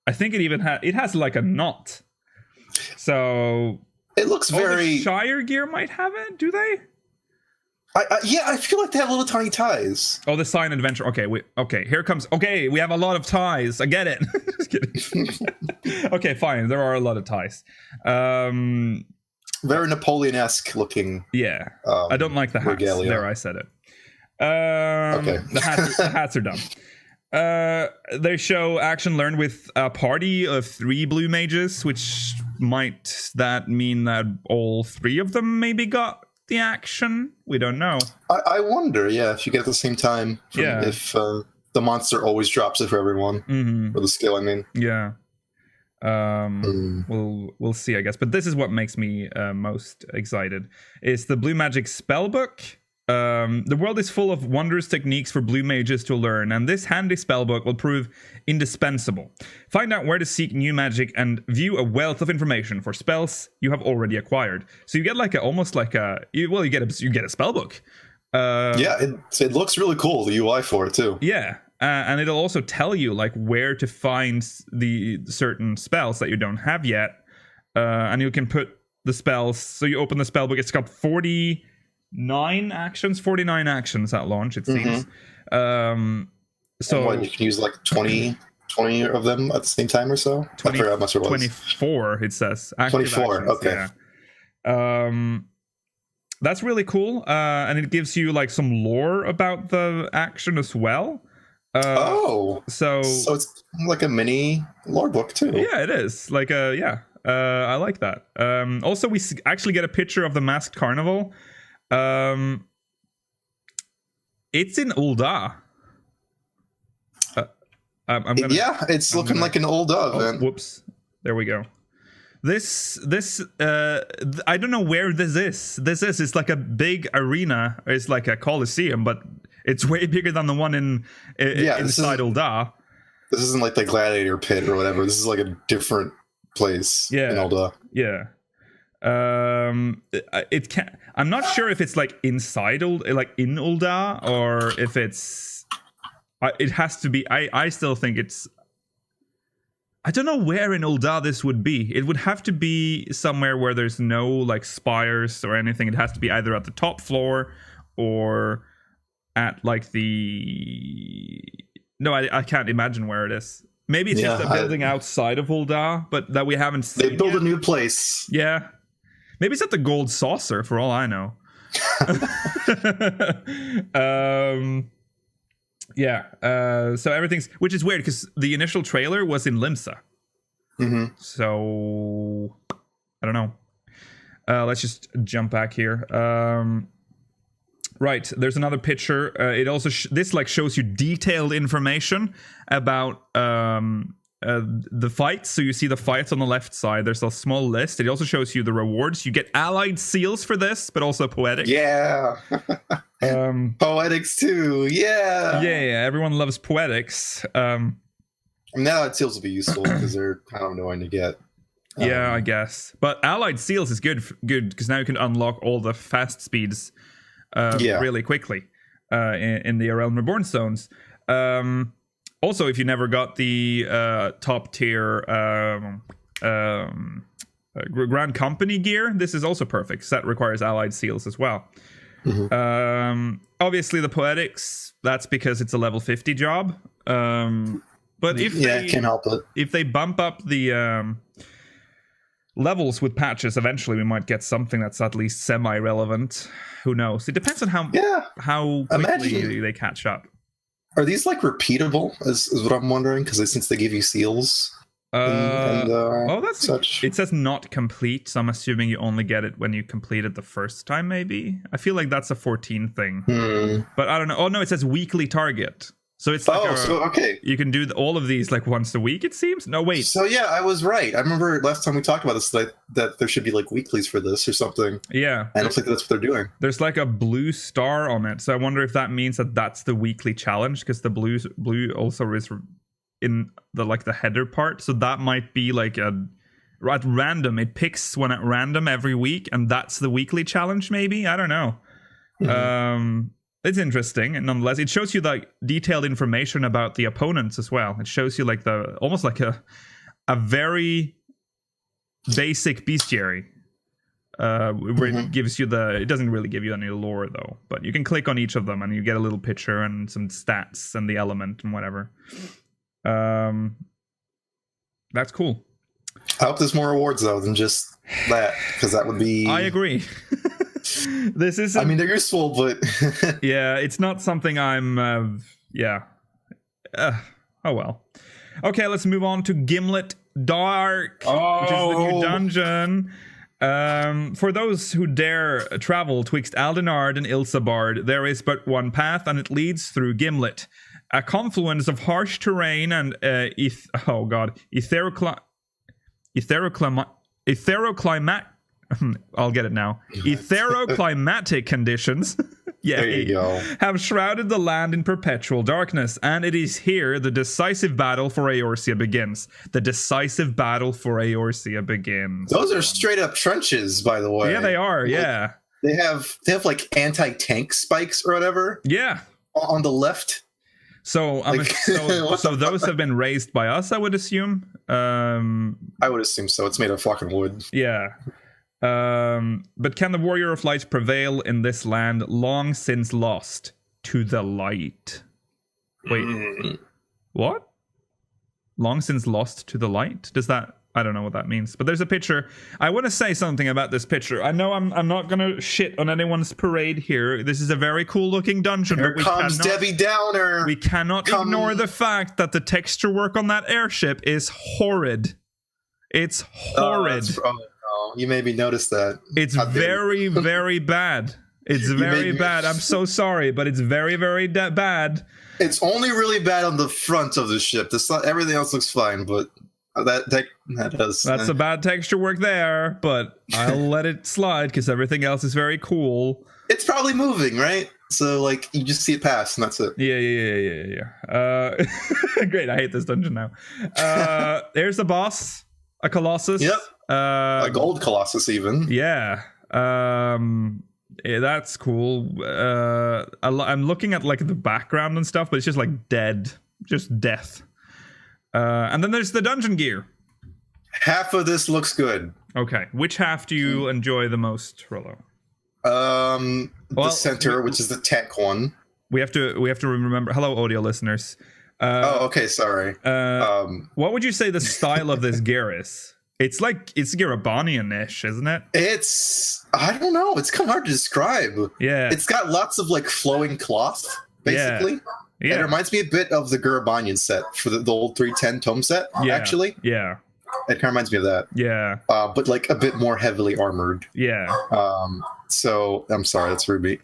A: I think it has like a knot. So
C: it looks very.
A: The Shire gear might have it. Do they?
C: I feel like they have little tiny ties.
A: Oh, the Sign Adventure. Okay, here comes. Okay, we have a lot of ties. I get it. Just kidding. Okay, fine. There are a lot of ties.
C: Very Napoleon-esque looking.
A: Yeah. I don't like the hats. Regalia. There, I said it. Okay. The hats are dumb. They show action learned with a party of 3 blue mages, which might that mean that all 3 of them maybe got the action? We don't know.
C: I wonder, if you get at the same time. If the monster always drops it for everyone. Mm-hmm. Or the skill, I mean.
A: Yeah. We'll see, I guess. But this is what makes me most excited. It's the Blue Magic Spellbook. The world is full of wondrous techniques for blue mages to learn, and this handy spellbook will prove indispensable. Find out where to seek new magic and view a wealth of information for spells you have already acquired. So you get like you get a spellbook.
C: It looks really cool, the UI for it too.
A: Yeah. And it'll also tell you like where to find the certain spells that you don't have yet, and you can put the spells. So you open the spellbook; it's got 49 actions at launch. It seems.
C: So you can use like 20 of them at the same time or so.
A: 20,
C: I forgot how much it was.
A: 24. It says
C: 24.
A: Actions,
C: okay.
A: Yeah. That's really cool, and it gives you like some lore about the action as well. So
C: it's like a mini lore book too.
A: Yeah, it is. Like I like that. Also, we actually get a picture of the Masked Carnival. It's in Ul'dah.
C: It's looking like an Ul'dah event.
A: Whoops. There we go. This I don't know where this is. It's like a big arena. It's like a coliseum, but it's way bigger than the one inside Ul'dah.
C: This isn't like the gladiator pit or whatever. This is like a different place in Ul'dah.
A: Yeah. It can. I'm not sure if it's like inside in Ul'dah, or if it's. It has to be. I still think it's. I don't know where in Ul'dah this would be. It would have to be somewhere where there's no like spires or anything. It has to be either at the top floor or at like the. No, I can't imagine where it is. Maybe it's just a building outside of Ul'dah, but that we haven't seen.
C: They build a new place.
A: Yeah. Maybe it's at the Gold Saucer, for all I know. So everything's... Which is weird, because the initial trailer was in Limsa.
C: Mm-hmm.
A: So... I don't know. Let's just jump back here. Right, there's another picture. It also this like shows you detailed information about the fights. So you see the fights on the left side. There's a small list. It also shows you the rewards. You get allied seals for this, but also poetics.
C: Yeah. Poetics too. Yeah.
A: Yeah. Everyone loves poetics.
C: Now allied seals will be useful because they're kind of annoying to get.
A: Yeah, I guess. But allied seals is good because now you can unlock all the fast speeds. Really quickly in the Realm Reborn zones. Also, if you never got the top tier Grand Company gear, this is also perfect, because that requires allied seals as well. Mm-hmm. Obviously, the poetics, that's because it's a level 50 job. But if they
C: can't help it.
A: If they bump up the levels with patches, eventually we might get something that's at least semi-relevant. Who knows? It depends on how quickly they catch up.
C: Are these like repeatable? Is what I'm wondering, because since they give you seals.
A: That's
C: such.
A: It says not complete, so I'm assuming you only get it when you complete it the first time. Maybe I feel like that's a 14 thing, but I don't know. Oh no, it says weekly target. So it's like
C: okay.
A: You can do all of these like once a week, it seems. No, wait.
C: So yeah, I was right. I remember last time we talked about this that there should be like weeklies for this or something.
A: Yeah.
C: I don't think that's what they're doing.
A: There's like a blue star on it, so I wonder if that means that that's the weekly challenge, because the blue also is in the header part. So that might be like at random. It picks one at random every week, and that's the weekly challenge. Maybe, I don't know. Mm-hmm. It's interesting, and nonetheless, it shows you like detailed information about the opponents as well. It shows you like almost like a very basic bestiary, where it gives you it doesn't really give you any lore though, but you can click on each of them and you get a little picture and some stats and the element and whatever. That's cool.
C: I hope there's more rewards though than just that, because that would be.
A: I agree. This is.
C: I mean, they're useful, but
A: yeah, it's not something I'm. Oh well. Okay, let's move on to Gimlet Dark, which is the new dungeon. For those who dare travel twixt Aldenard and Ilsabard, there is but one path, and it leads through Gimlet, a confluence of harsh terrain and I'll get it now. Etheroclimatic conditions
C: there you go.
A: Have shrouded the land in perpetual darkness, and it is here the decisive battle for Eorzea begins. The decisive battle for Eorzea begins.
C: Those are straight up trenches, by the way.
A: Yeah, they are. Yeah,
C: they have like anti-tank spikes or whatever.
A: Yeah,
C: on the left.
A: So so those have been raised by us, I would assume.
C: I would assume so. It's made of fucking wood.
A: Yeah. But can the Warrior of Light prevail in this land long since lost to the light? Wait, what? Long since lost to the light? Does that... I don't know what that means. But there's a picture. I want to say something about this picture. I know I'm not going to shit on anyone's parade here. This is a very cool looking dungeon.
C: Here comes Debbie Downer.
A: We cannot ignore the fact that the texture work on that airship is horrid. It's horrid.
C: You made me notice that.
A: It's very, very bad. It's very bad. I'm so sorry, but it's very, very bad.
C: It's only really bad on the front of the ship. Everything else looks fine, but that does.
A: That's a bad texture work there, but I'll let it slide because everything else is very cool.
C: It's probably moving, right? So, like, you just see it pass, and that's it.
A: Yeah. Great, I hate this dungeon now. There's the boss. A Colossus.
C: Yep. A gold Colossus, even.
A: Yeah. That's cool. I'm looking at like the background and stuff, but it's just like just death. And then there's the dungeon gear.
C: Half of this looks good.
A: Okay, which half do you enjoy the most, Rollo?
C: The center, which is the tank one. We have to
A: remember. Hello, audio listeners.
C: Okay, sorry.
A: What would you say the style of this gear is? It's Garabanian-ish, isn't it?
C: I don't know. It's kind of hard to describe.
A: Yeah.
C: It's got lots of like flowing cloth, basically. Yeah. It reminds me a bit of the Garabanian set for the old 310 tome set, actually.
A: Yeah.
C: It kind of reminds me of that.
A: Yeah.
C: But like a bit more heavily armored.
A: Yeah.
C: So I'm sorry, that's Ruby.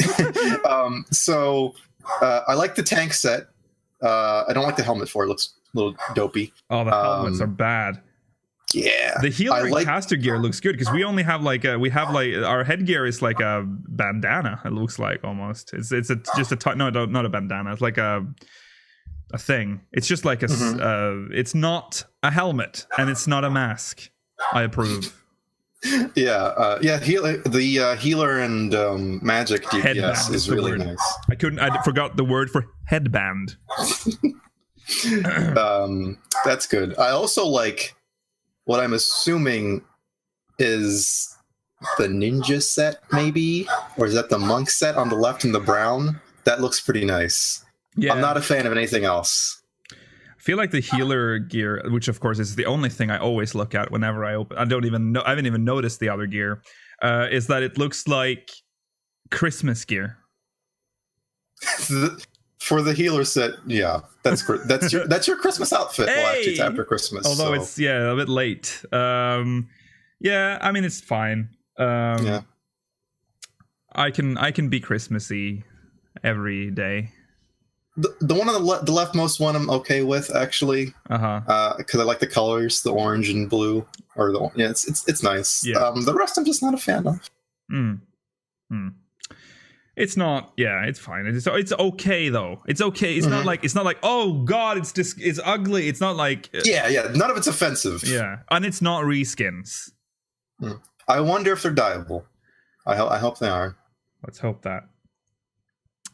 C: I like the tank set. I don't like the helmet for it. It looks a little dopey.
A: Oh, the helmets are bad.
C: Yeah,
A: the healer and caster gear looks good because we only have our headgear is like a bandana. It looks like almost. It's not a bandana. It's like a thing. It's just like it's not a helmet and it's not a mask. I approve. The healer and magic DPS is really nice. I forgot the word for headband.
C: That's good. I also like what I'm assuming is the ninja set, maybe? Or is that the monk set on the left in the brown? That looks pretty nice. Yeah. I'm not a fan of anything else.
A: I feel like the healer gear, which of course is the only thing I always look at whenever I open. I haven't even noticed the other gear. Is that it looks like Christmas gear.
C: For the healer set, yeah, that's your Christmas outfit. Hey! Well, actually, it's after Christmas.
A: Although it's a bit late. I mean it's fine. I can be Christmassy every day.
C: The one on the leftmost one I'm okay with actually. Because I like the colors, the orange and blue, it's nice. Yeah. The rest I'm just not a fan of.
A: It's not. Yeah, it's fine. It's okay though. It's okay. It's not like oh god, it's ugly. It's not like
C: none of it's offensive.
A: Yeah, and it's not reskins.
C: I wonder if they're dyeable. I hope they are.
A: Let's hope that.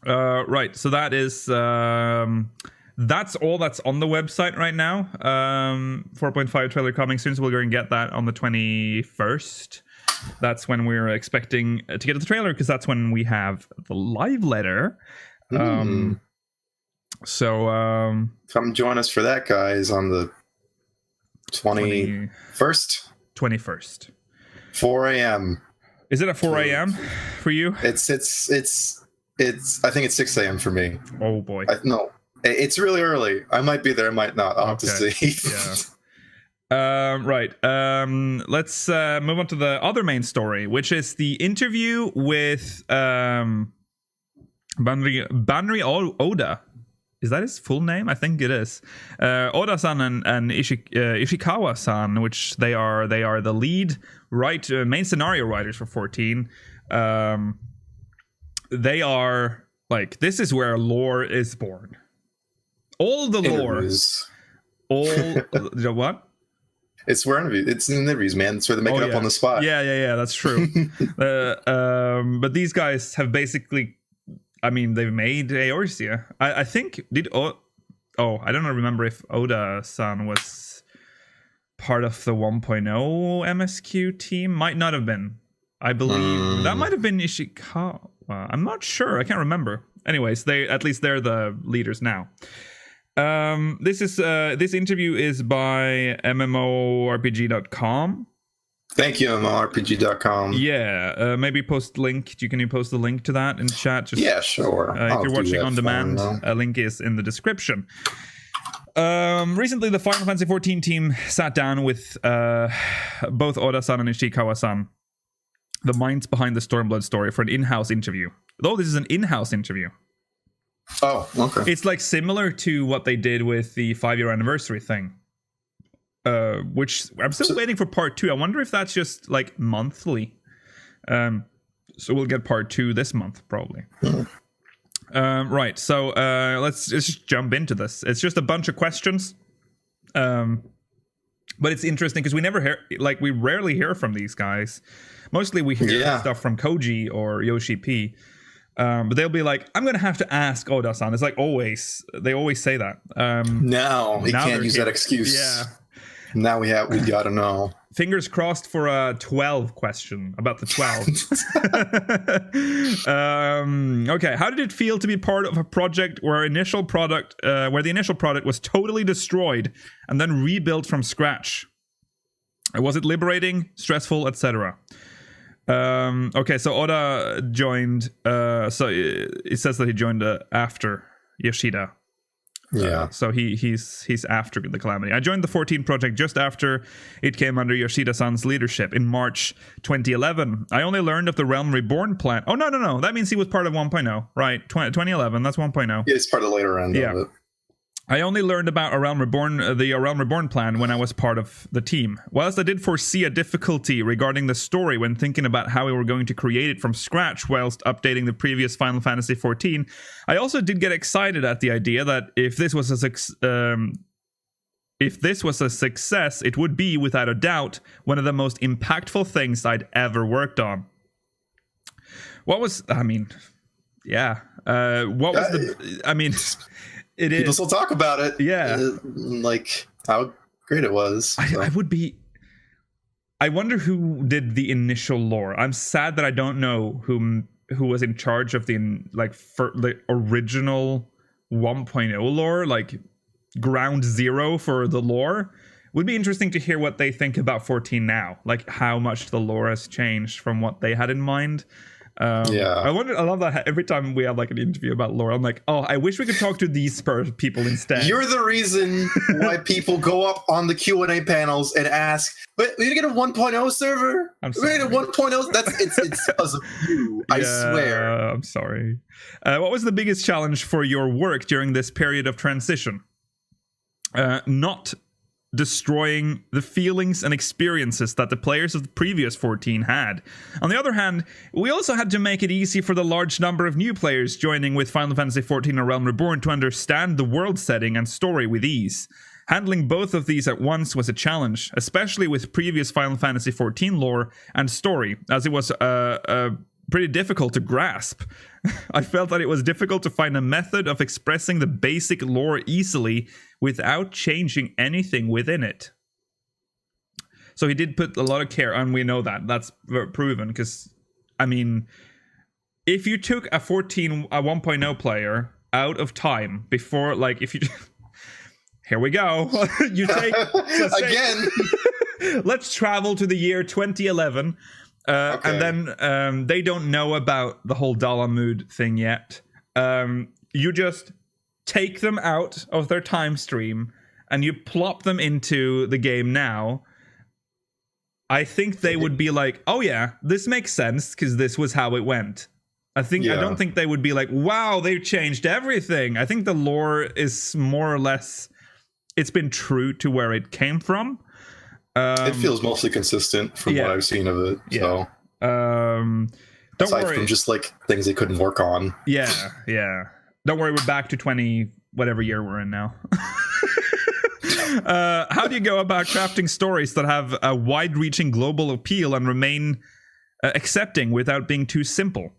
A: Right. So that is that's all that's on the website right now. 4.5 trailer coming soon, so we're going to get that on the 21st. That's when we're expecting to get the trailer, because that's when we have the live letter. So
C: come join us for that, guys, on the 21st.
A: 21st.
C: 4 a.m.
A: Is it at 4 a.m. for you?
C: It's I think it's 6 a.m. for me.
A: Oh boy.
C: No, it's really early. I might be there, I might not. I'll have to see.
A: Right. Let's move on to the other main story, which is the interview with Banri Oda. Is that his full name? I think it is. Oda-san and Ishikawa-san, which they are the lead main scenario writers for 14. They are like, this is where lore is born. All the lore. What?
C: It's where it's in interviews, man. It's where they make it up on the spot.
A: Yeah. That's true. But these guys have basically, I mean, they've made Eorzea. I think I don't remember if Oda-san was part of the 1.0 MSQ team. Might not have been. I believe that might have been Ishikawa. I'm not sure. I can't remember. Anyways, they're the leaders now. This interview is by MMORPG.com.
C: Thank you, MMORPG.com.
A: Yeah, maybe post link. Can you post the link to that in chat?
C: Yeah, sure.
A: If you're watching on demand, a link is in the description. Recently, the Final Fantasy XIV team sat down with both Oda-san and Ishikawa-san, the minds behind the Stormblood story, for an in-house interview. Though this is an in-house interview.
C: Oh, okay.
A: It's like similar to what they did with the 5-year anniversary thing. Which I'm still waiting for part 2. I wonder if that's just like monthly. So we'll get part 2 this month, probably. Right. So let's just jump into this. It's just a bunch of questions. But it's interesting because we rarely hear from these guys. Mostly we hear stuff from Koji or Yoshi P. But they'll be like, I'm going to have to ask Oda-san. It's like they always say that.
C: Now he can't use that excuse.
A: Yeah.
C: Now we gotta know.
A: Fingers crossed for a 12 question about the 12. Okay, how did it feel to be part of a project where the initial product was totally destroyed and then rebuilt from scratch? Was it liberating, stressful, etc.? Okay, so Oda joined. So it says that he joined after Yoshida.
C: Yeah.
A: So he's after the Calamity. I joined the 14 project just after it came under Yoshida-san's leadership in March 2011. I only learned of the Realm Reborn plan. Oh, no. That means he was part of 1.0, right? 2011, that's 1.0.
C: Yeah, it's part of the later end of it.
A: I only learned about the Realm Reborn plan when I was part of the team. Whilst I did foresee a difficulty regarding the story when thinking about how we were going to create it from scratch whilst updating the previous Final Fantasy XIV, I also did get excited at the idea that if this was a success, it would be, without a doubt, one of the most impactful things I'd ever worked on.
C: People still talk about it.
A: Yeah.
C: Like how great it was. So.
A: I wonder who did the initial lore. I'm sad that I don't know who was in charge of the original 1.0 lore, like ground zero for the lore. Would be interesting to hear what they think about 14 now, like how much the lore has changed from what they had in mind. I love that every time we have like an interview about lore, I'm like, oh, I wish we could talk to these people instead.
C: You're the reason why people go up on the Q&A panels and ask, but we're gonna get a 1.0 server?
A: I'm sorry.
C: We're gonna get a 1.0? It's because of you, I swear.
A: I'm sorry. What was the biggest challenge for your work during this period of transition? Not destroying the feelings and experiences that the players of the previous 14 had. On the other hand, we also had to make it easy for the large number of new players joining with Final Fantasy XIV or Realm Reborn to understand the world setting and story with ease. Handling both of these at once was a challenge, especially with previous Final Fantasy XIV lore and story, as it was pretty difficult to grasp. I felt that it was difficult to find a method of expressing the basic lore easily without changing anything within it. So he did put a lot of care, and we know that. That's proven, because, I mean, if you took a 1.0 player out of time before, like, if you... Here we go. You take...
C: Again!
A: Let's travel to the year 2011... Okay. And then they don't know about the whole Dalamud thing yet. You just take them out of their time stream and you plop them into the game now. I think they would be like, oh yeah, this makes sense because this was how it went. I don't think they would be like, wow, they've changed everything. I think the lore is more or less, it's been true to where it came from.
C: It feels mostly consistent from what I've seen of it.
A: Yeah.
C: So,
A: don't
C: aside
A: worry.
C: from just like things they couldn't work on.
A: Yeah. Don't worry, we're back to 20 whatever year we're in now. How do you go about crafting stories that have a wide-reaching global appeal and remain accepting without being too simple?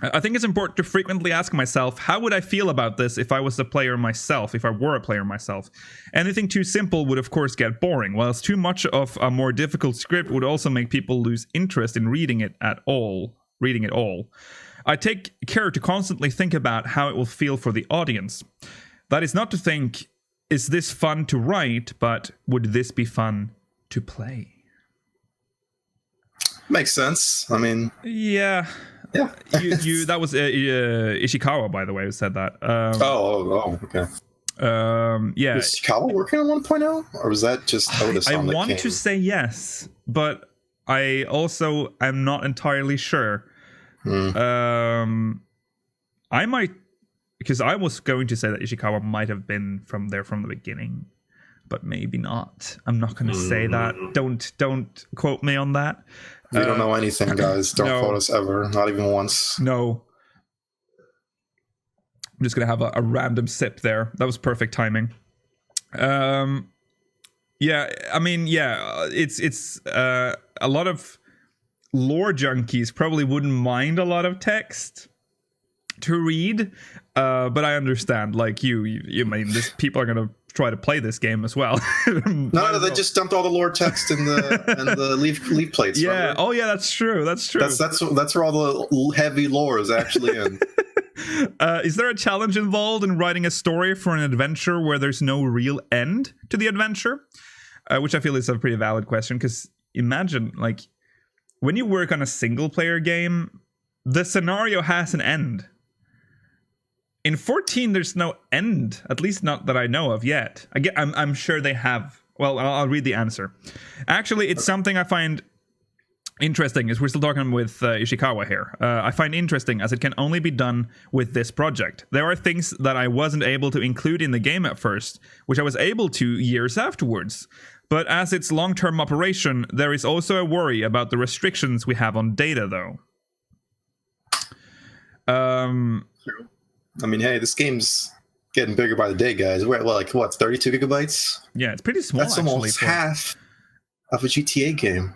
A: I think it's important to frequently ask myself, how would I feel about this if I was a player myself, if I were a player myself? Anything too simple would, of course, get boring, whilst too much of a more difficult script would also make people lose interest in reading it all. I take care to constantly think about how it will feel for the audience. That is not to think, is this fun to write, but would this be fun to play?
C: Makes sense. I mean...
A: Yeah. That was Ishikawa, by the way, who said that.
C: Okay.
A: Yeah.
C: Was Ishikawa working on 1.0? Or was that just Oda-san
A: I want to say yes, but I also am not entirely sure. I might, because I was going to say that Ishikawa might have been from the beginning, but maybe not. I'm not going to say that. Don't quote me on that.
C: We don't know anything, guys. Don't quote us ever. Not even once.
A: No. I'm just going to have a random sip there. That was perfect timing. Yeah, I mean, it's a lot of lore junkies probably wouldn't mind a lot of text to read, but I understand, like you mean, this people are gonna try to play this game as well.
C: No, they just dumped all the lore text in the leaf plates.
A: Yeah.
C: Remember?
A: Oh yeah, that's true. That's
C: where all the heavy lore is actually in.
A: Is there a challenge involved in writing a story for an adventure where there's no real end to the adventure? Which I feel is a pretty valid question, because imagine, like, when you work on a single player game, the scenario has an end. In 14, there's no end, at least not that I know of yet. I'm sure they have. Well, I'll read the answer. Actually, it's something I find interesting, is we're still talking with Ishikawa here. I find interesting as it can only be done with this project. There are things that I wasn't able to include in the game at first, which I was able to years afterwards. But as it's long-term operation, there is also a worry about the restrictions we have on data, though.
C: True. I mean, hey, this game's getting bigger by the day, guys. We're at, like, what, 32 gigabytes?
A: Yeah, it's pretty small.
C: That's almost half of a GTA game.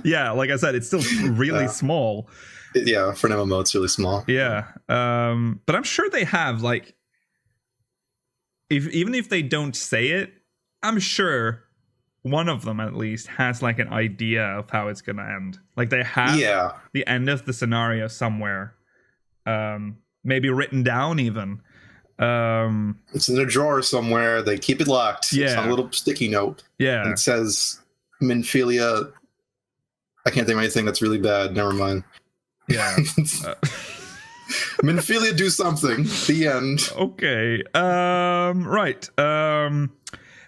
A: Yeah, like I said, it's still really small.
C: Yeah, for an MMO, it's really small.
A: Yeah, but I'm sure they have, like, even if they don't say it, I'm sure one of them at least has, like, an idea of how it's gonna end. Like, they have the end of the scenario somewhere. Maybe written down even.
C: It's in a drawer somewhere. They keep it locked.
A: Yeah.
C: It's on a little sticky note.
A: Yeah.
C: And it says Minphilia. I can't think of anything that's really bad. Never mind.
A: Yeah.
C: Minphilia do something. The end.
A: Okay. Right.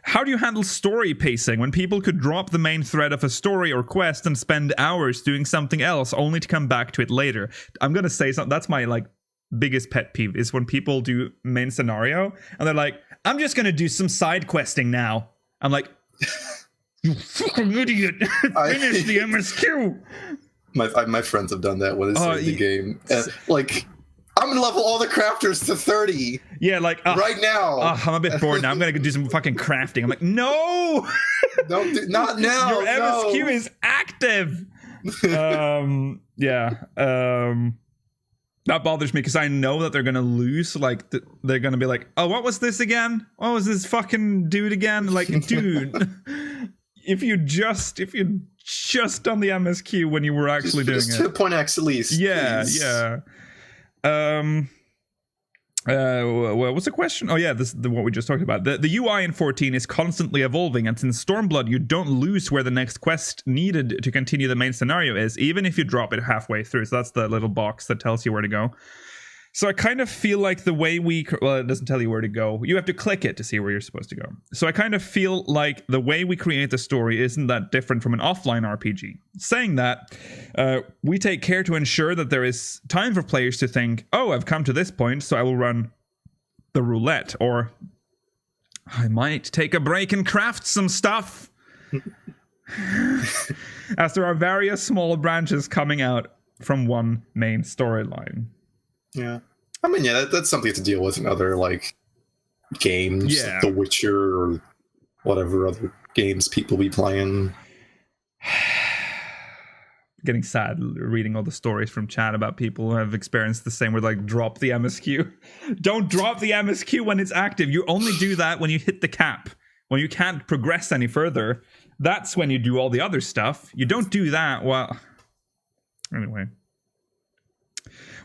A: How do you handle story pacing when people could drop the main thread of a story or quest and spend hours doing something else only to come back to it later? I'm gonna say something. That's my, like, biggest pet peeve, is when people do main scenario and they're like, I'm just gonna do some side questing now. I'm like, you fucking idiot. Finish the MSQ.
C: My friends have done that when it's in the game. Like, I'm gonna level all the crafters to 30.
A: Yeah, like
C: right now.
A: I'm a bit bored now. I'm gonna go do some fucking crafting. I'm like, no,
C: not now.
A: Your MSQ is active. That bothers me because I know that they're gonna lose. Like, they're gonna be like, oh, what was this again? What was this fucking dude again? Like, dude, if you just done the MSQ when you were actually doing it.
C: 2.x at least.
A: Yeah,
C: please.
A: yeah. What's the question? Oh yeah, this is what we just talked about. The UI in 14 is constantly evolving, and since Stormblood, you don't lose where the next quest needed to continue the main scenario is, even if you drop it halfway through. So that's the little box that tells you where to go. So I kind of feel like the way it doesn't tell you where to go. You have to click it to see where you're supposed to go. So I kind of feel like the way we create the story isn't that different from an offline RPG. Saying that, we take care to ensure that there is time for players to think, oh, I've come to this point, so I will run the roulette, or I might take a break and craft some stuff. As there are various small branches coming out from one main storyline.
C: Yeah, I mean, yeah, that's something to deal with in other, like, games, like The Witcher or whatever other games people be playing.
A: Getting sad reading all the stories from chat about people who have experienced the same, where, like, drop the MSQ. Don't drop the MSQ when it's active. You only do that when you hit the cap. When you can't progress any further, that's when you do all the other stuff. You don't do that while... Anyway.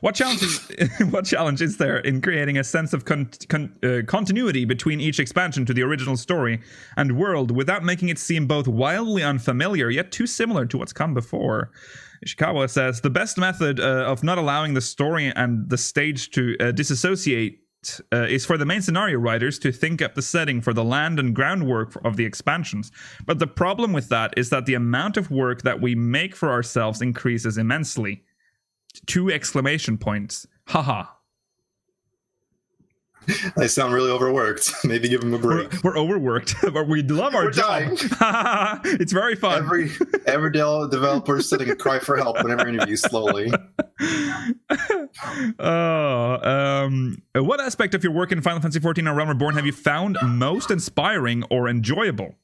A: What challenge is there in creating a sense of continuity between each expansion to the original story and world without making it seem both wildly unfamiliar yet too similar to what's come before? Ishikawa says, the best method of not allowing the story and the stage to disassociate is for the main scenario writers to think up the setting for the land and groundwork of the expansions. But the problem with that is that the amount of work that we make for ourselves increases immensely. 2 exclamation points. Haha.
C: I sound really overworked. Maybe give them a break.
A: We're overworked, but we love our job. It's very fun.
C: Every developer is sitting and cry for help whenever interviews slowly.
A: What aspect of your work in Final Fantasy XIV or Realm Reborn have you found most inspiring or enjoyable?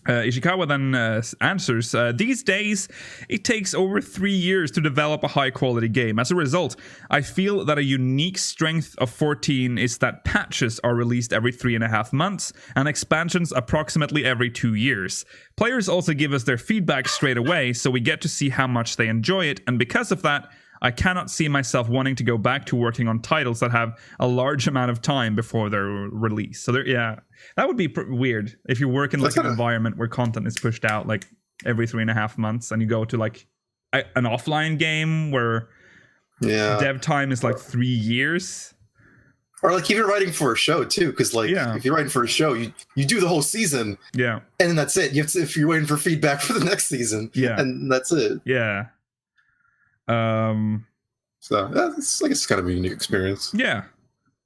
A: Ishikawa then answers, these days, it takes over 3 years to develop a high-quality game. As a result, I feel that a unique strength of 14 is that patches are released every 3.5 months, and expansions approximately every 2 years. Players also give us their feedback straight away, so we get to see how much they enjoy it, and because of that, I cannot see myself wanting to go back to working on titles that have a large amount of time before their release. So, that would be weird if you work in like an environment where content is pushed out like every 3.5 months, and you go to like an offline game where dev time is like 3 years.
C: Or like even writing for a show too, because like if you're writing for a show, you do the whole season, and then that's it. You have to, if you're waiting for feedback for the next season, and that's it. So it's kind of a unique experience.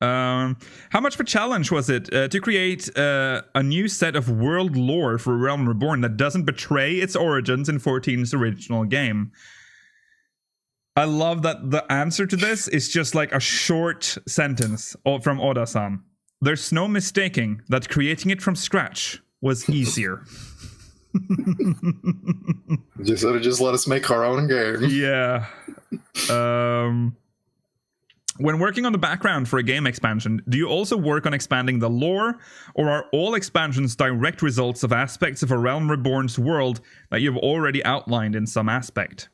C: How much of a challenge was it to create a new set of world lore for Realm Reborn that doesn't betray its origins in 14's original game? I love that the answer to this is just like a short sentence from Oda-san. There's no mistaking that creating it from scratch was easier. just let us make our own game.
A: When working on the background for a game expansion, do you also work on expanding the lore, or are all expansions direct results of aspects of a Realm Reborn's world that you've already outlined in some aspect?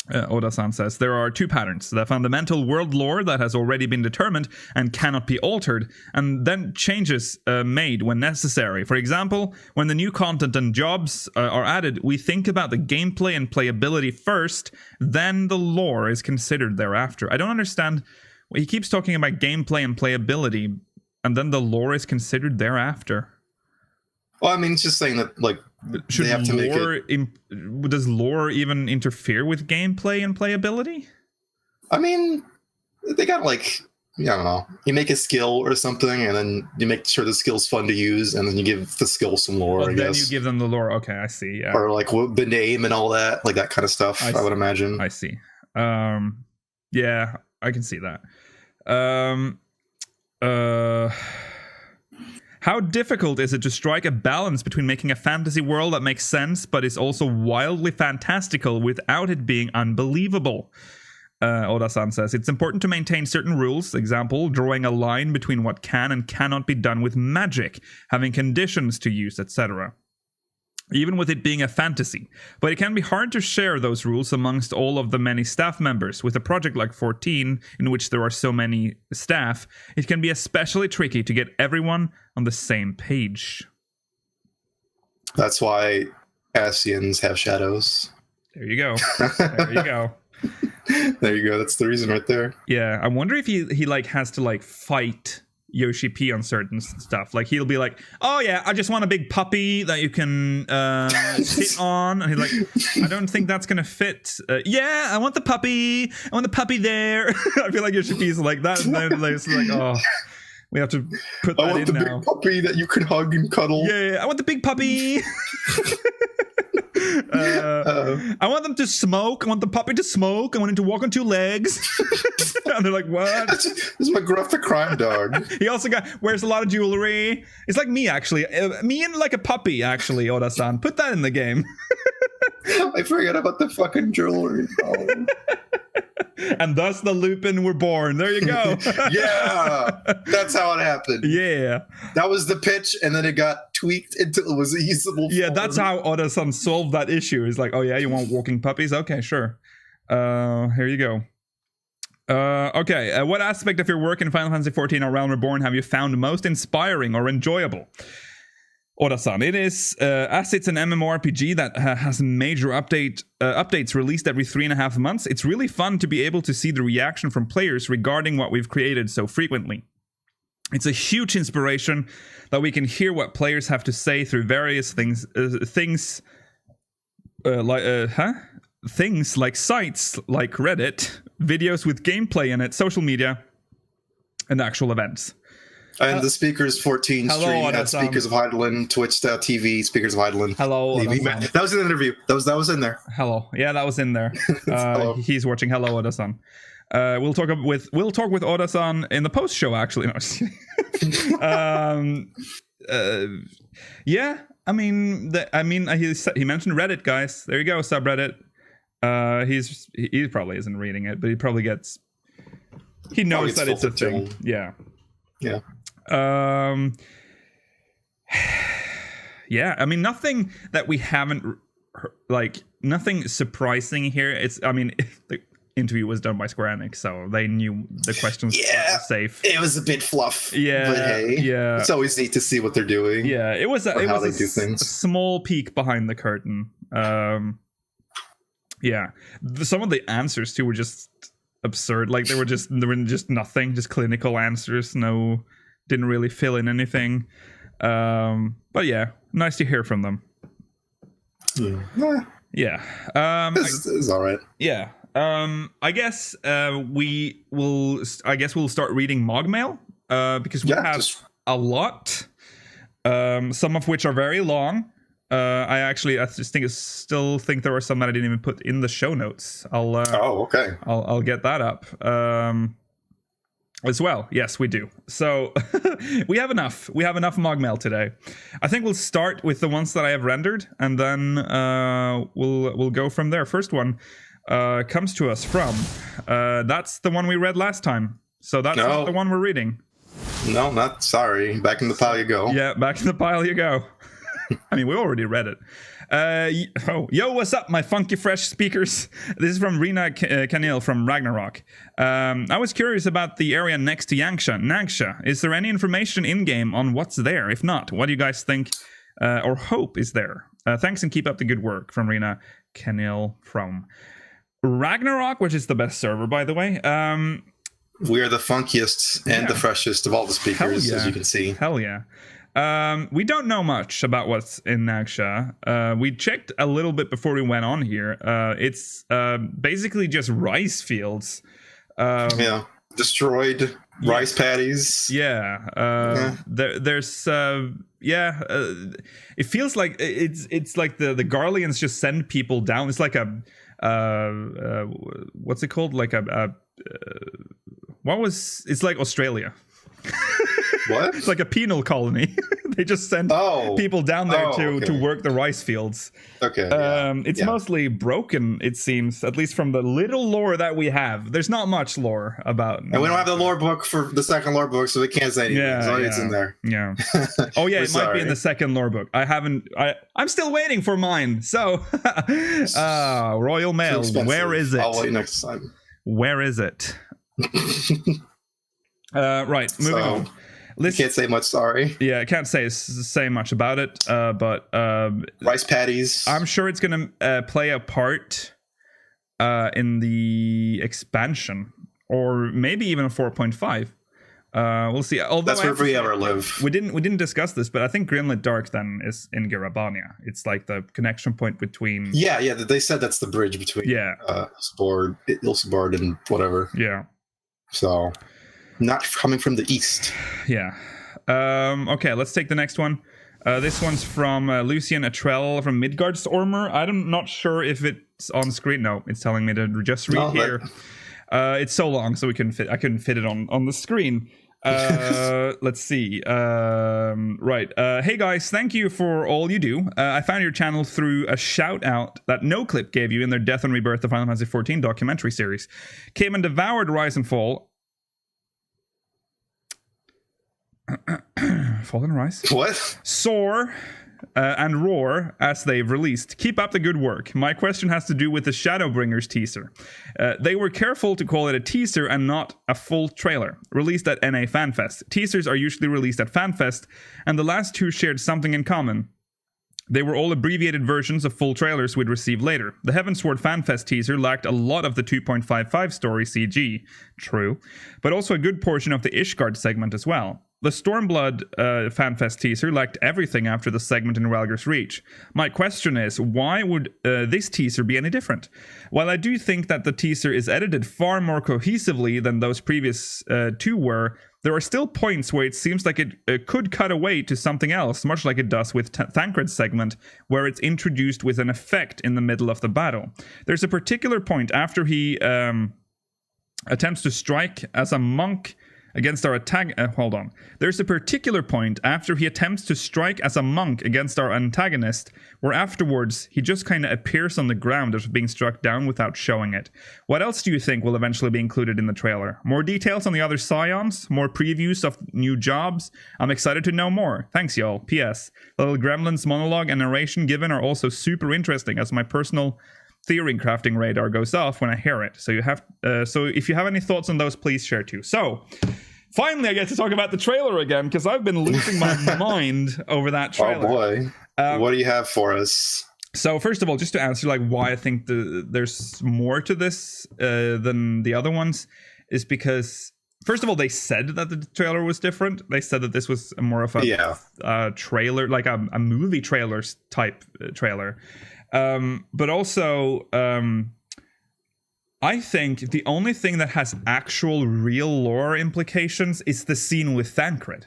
A: Oda-san says, there are 2 patterns. The fundamental world lore that has already been determined and cannot be altered, and then changes made when necessary. For example, when the new content and jobs are added, we think about the gameplay and playability first, then the lore is considered thereafter. I don't understand. He keeps talking about gameplay and playability, and then the lore is considered thereafter.
C: Well, I mean, it's just saying that, like,
A: should does lore even interfere with gameplay and playability?
C: I mean, they got like, I don't know. You make a skill or something, and then you make sure the skill's fun to use, and then you give the skill some lore. I guess. Then you
A: give them the lore. Okay, I see. Yeah.
C: Or like the name and all that, like that kind of stuff. I would imagine.
A: I see. Yeah, I can see that. How difficult is it to strike a balance between making a fantasy world that makes sense but is also wildly fantastical without it being unbelievable? Oda-san says, it's important to maintain certain rules, example, drawing a line between what can and cannot be done with magic, having conditions to use, etc. Even with it being a fantasy. But it can be hard to share those rules amongst all of the many staff members. With a project like 14, in which there are so many staff, it can be especially tricky to get everyone on the same page.
C: That's why Ascians have shadows.
A: There you go. There you go.
C: There you go. That's the reason right there.
A: Yeah, I wonder if he like has to like fight Yoshi P on certain stuff. Like he'll be like, oh yeah, I just want a big puppy that you can sit on, and he's like, I don't think that's gonna fit. Yeah, I want the puppy there. I feel like Yoshi P's like that, and then it's like, oh, we have to put that in now. I want the big
C: puppy that you can hug and cuddle.
A: Yeah, I want the big puppy. I want them to smoke. I want the puppy to smoke. I want him to walk on 2 legs. And they're like, what?
C: This is my Gruff the Crime Dog.
A: He also wears a lot of jewelry. It's like me, actually. Me and like a puppy, actually, Oda-san. Put that in the game.
C: I forgot about the fucking jewelry. Oh.
A: And thus the Lupin were born. There you go.
C: Yeah, that's how it happened.
A: Yeah,
C: that was the pitch, and then it got tweaked until it was a usable
A: form. That's how Oda-san solved that issue. He's like, oh yeah, you want walking puppies? Okay, sure. Here you go. Okay, what aspect of your work in Final Fantasy XIV or Realm Reborn have you found most inspiring or enjoyable? Oda-san, it is, as it's an MMORPG that has major updates released every 3.5 months, it's really fun to be able to see the reaction from players regarding what we've created so frequently. It's a huge inspiration that we can hear what players have to say through various things like sites like Reddit, videos with gameplay in it, social media, and actual events.
C: And the Speakers 14 stream at Speakers of Heidelin, Twitch.tv, Speakers of Heidelin.
A: Hello,
C: that was an interview. That was in there.
A: Hello. Yeah, that was in there. He's watching. Hello, Oda-san. We'll talk with Oda-san in the post show. Actually, no, just kidding. Yeah. I mean, he mentioned Reddit, guys. There you go, subreddit. He probably isn't reading it, but he probably gets. He knows that it's a thing. Yeah.
C: Yeah.
A: Yeah. I mean, nothing that we haven't nothing surprising here. The interview was done by Square Enix, so they knew the questions were safe.
C: It was a bit fluff.
A: Yeah.
C: But hey, it's always neat to see what they're doing.
A: Yeah. It was a small peek behind the curtain. Yeah, some of the answers too were just absurd. Like they were just nothing, just clinical answers. No, didn't really fill in anything. But yeah, nice to hear from them. Yeah.
C: It's all right.
A: Yeah. I guess we'll start reading MogMail because we have a lot. Some of which are very long. I still think there are some that I didn't even put in the show notes.
C: Okay.
A: I'll get that up as well. Yes, we do. So we have enough. We have enough MogMail today. I think we'll start with the ones that I have rendered, and then we'll go from there. First one comes to us from that's the one we read last time. So that's not the one we're reading.
C: No, not sorry. Back in the pile you go.
A: Yeah, back in the pile you go. I mean, we already read it. Yo, what's up, my funky fresh speakers? This is from Rina Kanil from Ragnarok. I was curious about the area next to Nangsha. Is there any information in-game on what's there? If not, what do you guys think or hope is there? Thanks and keep up the good work, from Rina Kanil from Ragnarok, which is the best server, by the way.
C: We are the funkiest and the freshest of all the speakers, as you can see.
A: Hell yeah. We don't know much about what's in Nangsha. We checked a little bit before we went on here. It's basically just rice fields.
C: Destroyed rice paddies.
A: There's it feels like it's like the Garleans just send people down. It's like a what's it called? Like it's like Australia.
C: What?
A: It's like a penal colony. They just send people down there to work the rice fields.
C: Okay.
A: It's mostly broken, it seems, at least from the little lore that we have. There's not much lore about.
C: And we don't have the lore book for the second lore book, so we can't say anything. It's in there.
A: Yeah. Oh yeah, it might be in the second lore book. I'm still waiting for mine. So, Royal Mail. Where is it?
C: I'll wait next time.
A: Where is it? Right, moving on.
C: You can't say much, sorry.
A: Yeah, I can't say much about it, but
C: rice patties.
A: I'm sure it's going to play a part in the expansion, or maybe even a 4.5. We'll see. Although
C: that's where we ever live.
A: We didn't discuss this, but I think Grimlet Dark then is in Garabania. It's like the connection point between.
C: Yeah. They said that's the bridge between. Ilsebard and whatever.
A: Yeah.
C: So. Not coming from the east.
A: Yeah. Okay, let's take the next one. This one's from Lucian Atrell from Midgardsormer. I'm not sure if it's on screen. No, it's telling me to just read here. It's so long, so I couldn't fit it on the screen. Let's see. Right. Hey guys, thank you for all you do. I found your channel through a shout out that NoClip gave you in their Death and Rebirth of Final Fantasy XIV documentary series. Came and devoured Rise and Fall. Fall and Rise.
C: What?
A: Soar and Roar as they've released. Keep up the good work. My question has to do with the Shadowbringers teaser. They were careful to call it a teaser and not a full trailer. Released at NA FanFest. Teasers are usually released at FanFest, and the last two shared something in common. They were all abbreviated versions of full trailers we'd receive later. The Heavensward FanFest teaser lacked a lot of the 2.55 story CG, true, but also a good portion of the Ishgard segment as well. The Stormblood FanFest teaser lacked everything after the segment in Ralgor's Reach. My question is, why would this teaser be any different? While I do think that the teaser is edited far more cohesively than those previous two were, there are still points where it seems like it could cut away to something else, much like it does with Thancred's segment, where it's introduced with an effect in the middle of the battle. There's a particular point after he attempts to strike as a monk against our attack. Hold on. There's a particular point after he attempts to strike as a monk against our antagonist, where afterwards he just kind of appears on the ground as being struck down without showing it. What else do you think will eventually be included in the trailer? More details on the other Scions? More previews of new jobs? I'm excited to know more. Thanks, y'all. P.S. Little Gremlin's monologue and narration given are also super interesting, as my personal theory crafting radar goes off when I hear it. So if you have any thoughts on those, please share too. So finally I get to talk about the trailer again, because I've been losing my mind over that trailer.
C: Oh boy. What do you have for us?
A: So first of all, just to answer like why I think there's more to this than the other ones, is because first of all, they said that the trailer was different. They said that this was more of a trailer, like a movie trailers type trailer. But also, I think the only thing that has actual real lore implications is the scene with Thancred.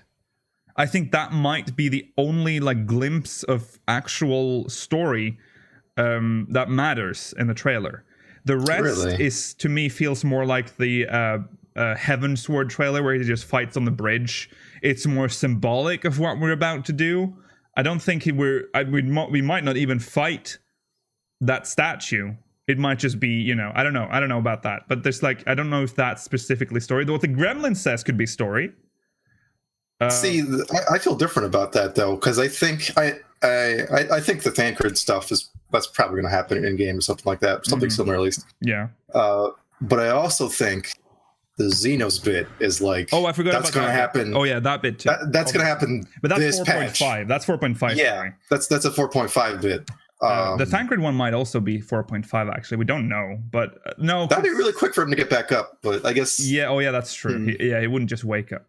A: I think that might be the only like glimpse of actual story that matters in the trailer. The rest is, to me, feels more like the Heavensward trailer where he just fights on the bridge. It's more symbolic of what we're about to do. I don't think we might not even fight that statue. It might just be, I don't know about that, but there's like, I don't know if that's specifically story. Though what the Gremlin says could be story.
C: See, I feel different about that though, because I think I think the Thancred stuff that's probably going to happen in game or something like that, something similar at least.
A: Yeah.
C: But I also think the Xenos bit is like,
A: I forgot
C: that's going to happen.
A: Oh yeah, that bit too.
C: That's going to happen.
A: But that's
C: this
A: 4.5. That's 4.5.
C: Yeah,
A: story.
C: that's a 4.5 bit.
A: The Thancred one might also be 4.5. Actually, we don't know, but no,
C: that'd be really quick for him to get back up. But I guess
A: that's true. He wouldn't just wake up.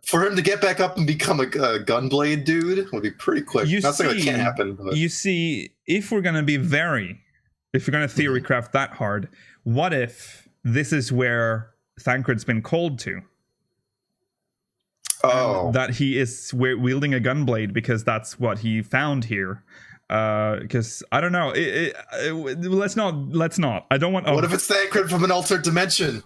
C: For him to get back up and become a gunblade dude would be pretty quick. Not saying it can't happen. But.
A: You see, if we're going to theory craft that hard, what if this is where Thancred's been called to? That he is wielding a gunblade because that's what he found here. Because I don't know. Let's not. I don't want.
C: What if it's Thancred from an altered dimension?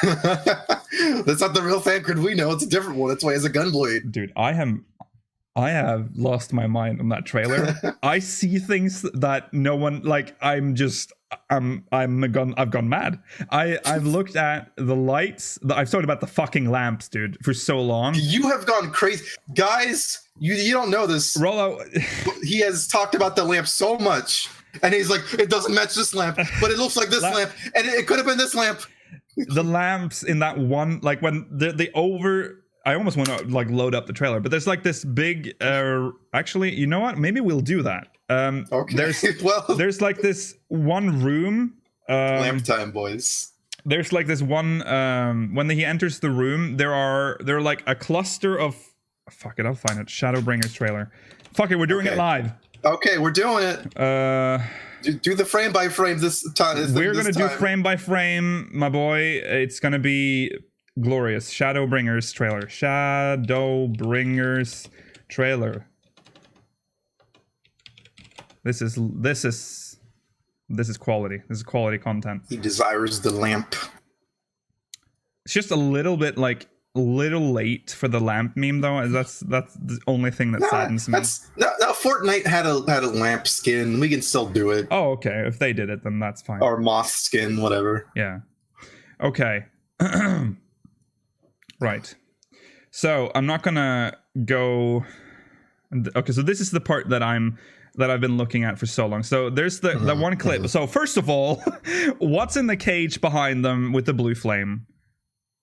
C: That's not the real Thancred we know. It's a different one. That's why he has a gunblade.
A: Dude, I have lost my mind on that trailer. I see things that no one like. I've gone mad. I've looked at the lights. I've talked about the fucking lamps, dude, for so long.
C: You have gone crazy, guys. You don't know this.
A: Rollo,
C: he has talked about the lamp so much, and he's like, it doesn't match this lamp, but it looks like this lamp, and it could have been this lamp.
A: The lamps in that one, like when I almost want to like load up the trailer, but there's like this big. Actually, you know what? Maybe we'll do that.
C: Okay.
A: There's like this one room.
C: Lamp time, boys.
A: There's like this one. When he enters the room, there are like a cluster of. Fuck it, I'll find it. Shadowbringers trailer. Fuck it, we're doing it live.
C: Okay, we're doing it. Do the frame by frame this time.
A: We're gonna do frame by frame, my boy. It's gonna be glorious. Shadowbringers trailer. Shadowbringers trailer. This is quality. This is quality content.
C: He desires the lamp.
A: It's just a little bit like little late for the lamp meme though. That's the only thing that saddens me.
C: Now Fortnite had a lamp skin. We can still do it.
A: Oh, okay. If they did it, then that's fine.
C: Or moth skin, whatever.
A: Yeah. Okay. Right. So I'm not gonna go. Okay. So this is the part that I've been looking at for so long. So there's the one clip. So first of all, what's in the cage behind them with the blue flame?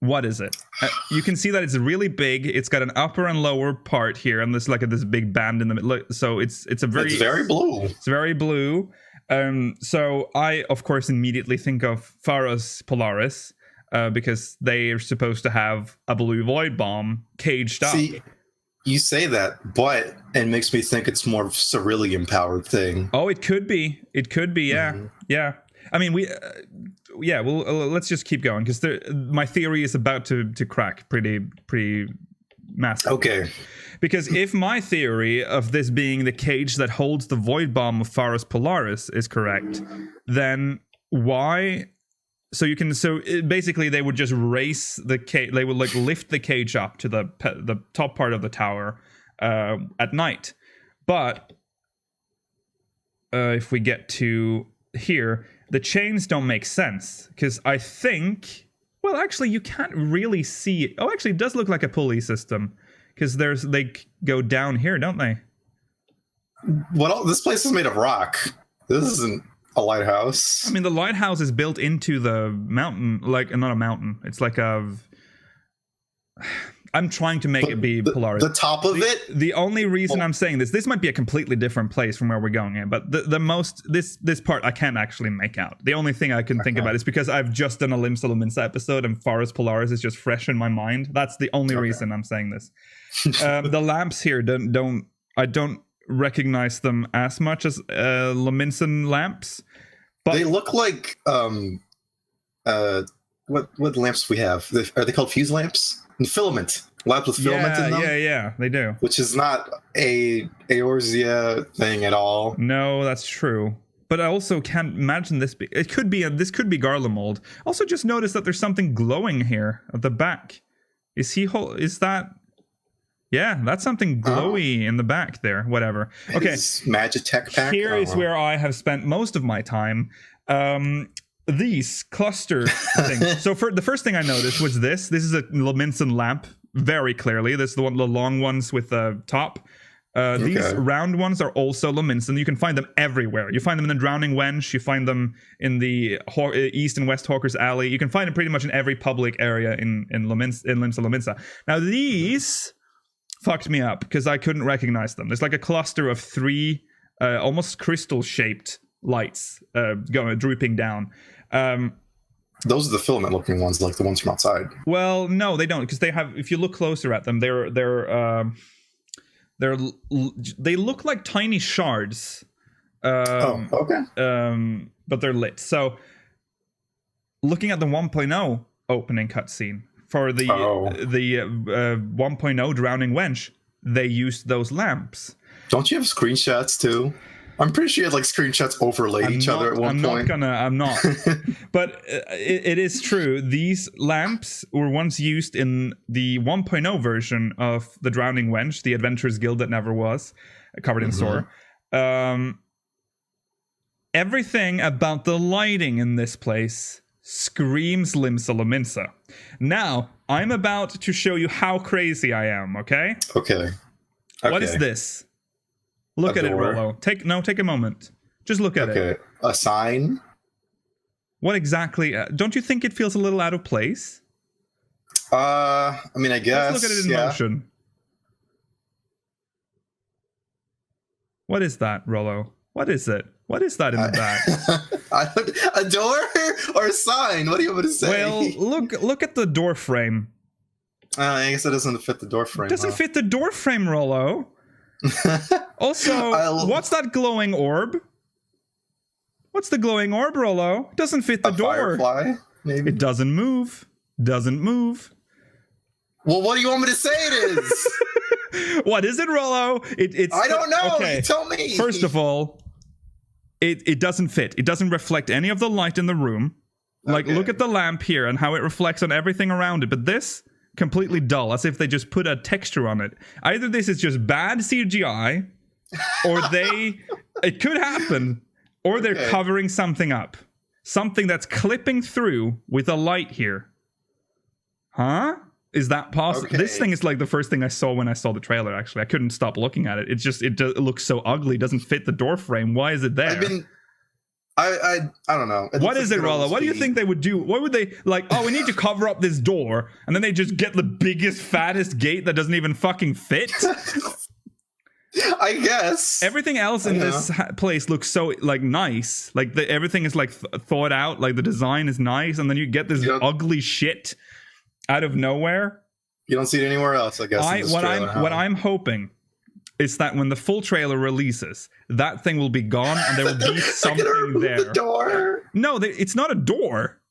A: What is it? You can see that it's really big. It's got an upper and lower part here, and there's like this big band in the middle. So it's very blue. It's very blue. So I of course immediately think of Pharos Polaris because they are supposed to have a blue void bomb caged up.
C: See, you say that, but it makes me think it's more of a cerulean powered thing.
A: Oh, it could be. Yeah, yeah. I mean, well, let's just keep going because my theory is about to crack pretty massive.
C: Okay.
A: Because if my theory of this being the cage that holds the void bomb of Pharos Polaris is correct, then why basically they would just raise the cage. They would like lift the cage up to the top part of the tower at night. But if we get to here, the chains don't make sense because I think. Well, actually, you can't really see it. Oh, actually, it does look like a pulley system because they go down here, don't they?
C: This place is made of rock. This isn't a lighthouse.
A: I mean, the lighthouse is built into the mountain, like not a mountain. It's like I'm trying to make it be Polaris.
C: The top of it?
A: The only reason I'm saying this might be a completely different place from where we're going in, but this part I can't actually make out. The only thing I can think about is because I've just done a Limsa Lominsa episode and Forest Polaris is just fresh in my mind. That's the only reason I'm saying this. The lamps here I don't recognize them as much as Lominsan lamps. But
C: they look like what lamps we have? Are they called fuse lamps? And filament. Lamps with filament in them?
A: Yeah, they do.
C: Which is not a Eorzea thing at all.
A: No, that's true. But I also can't imagine this. This could be Garlemald. Also, just notice that there's something glowing here at the back. Is that? Yeah, that's something glowy in the back there. Whatever. Okay.
C: Magitech pack.
A: Here is where I have spent most of my time. These cluster things. So the first thing I noticed was this. This is a Lominsan lamp, very clearly. This is the long ones with the top. These round ones are also Lominsan. You can find them everywhere. You find them in the Drowning Wench. You find them in the East and West Hawker's Alley. You can find them pretty much in every public area in Limsa Lominsa. Now these fucked me up because I couldn't recognize them. There's like a cluster of 3 almost crystal-shaped lights drooping down.
C: Those are the filament looking ones, like the ones from outside.
A: Well, no, they don't, because they have. If you look closer at them, they look like tiny shards.
C: Okay.
A: But they're lit. So, looking at the 1.0 opening cutscene for the 1.0 Drowning Wench, they used those lamps.
C: Don't you have screenshots too? I'm pretty sure you had like screenshots overlaid each other at one point.
A: I'm not. But it is true. These lamps were once used in the 1.0 version of the Drowning Wench, the Adventurers Guild that never was, covered in sore. Everything about the lighting in this place screams Limsa Lominsa. Now, I'm about to show you how crazy I am, okay?
C: Okay.
A: What is this? Look at it, Rollo. Take a moment. Just look at it.
C: A sign?
A: What exactly? Don't you think it feels a little out of place?
C: I mean, I guess.
A: Let's look at it in motion. What is that, Rollo? What is it? What is that in the back?
C: A door or a sign? What do you want me to say?
A: Well, look at the door frame.
C: I guess it doesn't fit the door frame.
A: It doesn't fit the door frame, Rollo. Also, what's that glowing orb? What's the glowing orb, Rollo? It doesn't fit the door.
C: Firefly, maybe.
A: It doesn't move. Doesn't move.
C: Well, what do you want me to say it is?
A: What is it, Rollo? It's.
C: I don't know.
A: Okay.
C: You tell me.
A: First of all, it doesn't fit. It doesn't reflect any of the light in the room. Like, look at the lamp here and how it reflects on everything around it. But this, completely dull, as if they just put a texture on it. Either this is just bad CGI, or it could happen, or they're covering something up. Something that's clipping through with a light here. Huh? Is that possible? Okay. This thing is like the first thing I saw when I saw the trailer, actually. I couldn't stop looking at it. It looks so ugly. It doesn't fit the door frame. Why is it there?
C: I don't know.
A: What is it, Rollo? What do you think they would do? What would they, like, we need to cover up this door, and then they just get the biggest, fattest gate that doesn't even fucking fit?
C: I guess.
A: Everything else in this place looks so, like, nice. Like, everything is, like, thought out. Like, the design is nice, and then you get this ugly shit out of nowhere.
C: You don't see it anywhere else, I guess.
A: What I'm hoping is that when the full trailer releases, that thing will be gone and there will be something there.
C: The door.
A: No, it's not a door.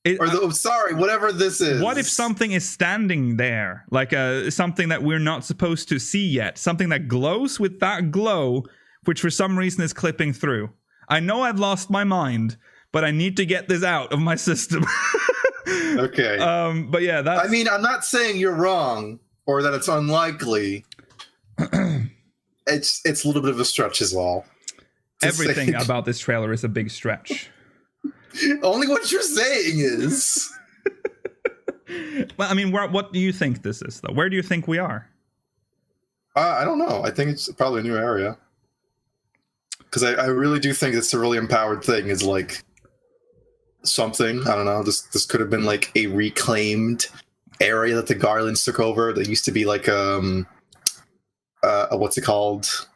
C: Whatever this is.
A: What if something is standing there, like something that we're not supposed to see yet, something that glows with that glow, which for some reason is clipping through? I know I've lost my mind, but I need to get this out of my system.
C: Okay.
A: But yeah, that's...
C: I mean, I'm not saying you're wrong or that it's unlikely. It's a little bit of a stretch is all.
A: Everything about this trailer is a big stretch.
C: Only what you're saying is.
A: Well, I mean, what do you think this is, though? Where do you think we are?
C: I don't know. I think it's probably a new area. Because I really do think it's a really empowered thing. Is like something. I don't know. This could have been like a reclaimed area that the Garlands took over. That used to be like what's it called?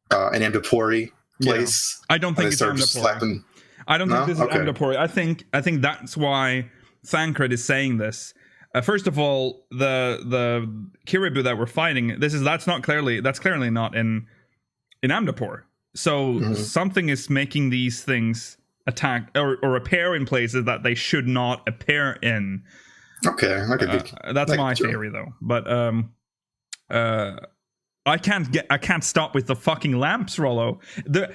C: An Amdapori place.
A: Yeah. I don't think it's Amdapori. I don't think this is Amdapori. I think that's why Thancred is saying this. First of all, the Kiribu that we're fighting, that's clearly not in Amdapor. So something is making these things attack or appear in places that they should not appear in.
C: Okay,
A: that's my theory, though. But I can't stop with the fucking lamps, Rollo.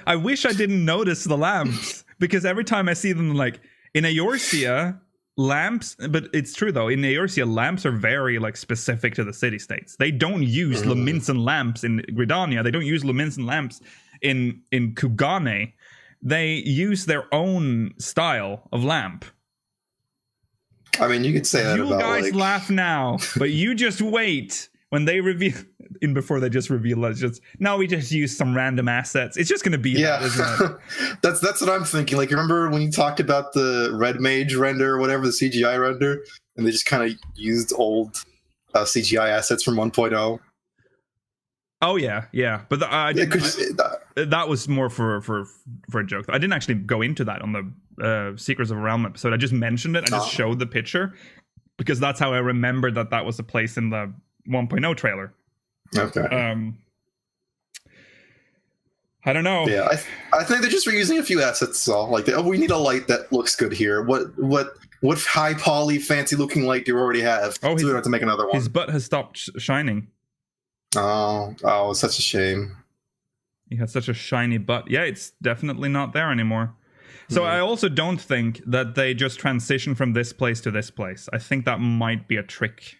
A: I wish I didn't notice the lamps because every time I see them, like in Eorzea, lamps. But it's true though. In Eorzea, lamps are very like specific to the city states. They don't use Luminsen lamps in Gridania. They don't use Luminsen lamps in Kugane. They use their own style of lamp.
C: I mean, you could say that
A: you
C: about
A: guys laugh now, but you just wait when they reveal before they just reveal it. Just now we just use some random assets. It's just going to be that, isn't it?
C: that's what I'm thinking. Like, remember when you talked about the Red Mage render or whatever, the CGI render, and they just kind of used old CGI assets from 1.0.
A: Oh yeah, but that was more for a joke. I didn't actually go into that on the Secrets of a Realm episode. I just mentioned it. I just showed the picture because that's how I remembered that was a place in the 1.0 trailer.
C: Okay.
A: I don't know.
C: Yeah, I think they're just reusing a few assets. All like, we need a light that looks good here. What high poly fancy looking light do you already have? So we don't have to make another one.
A: His butt has stopped shining.
C: Oh, it's such a shame.
A: He had such a shiny butt. Yeah, it's definitely not there anymore. So I also don't think that they just transition from this place to this place. I think that might be a trick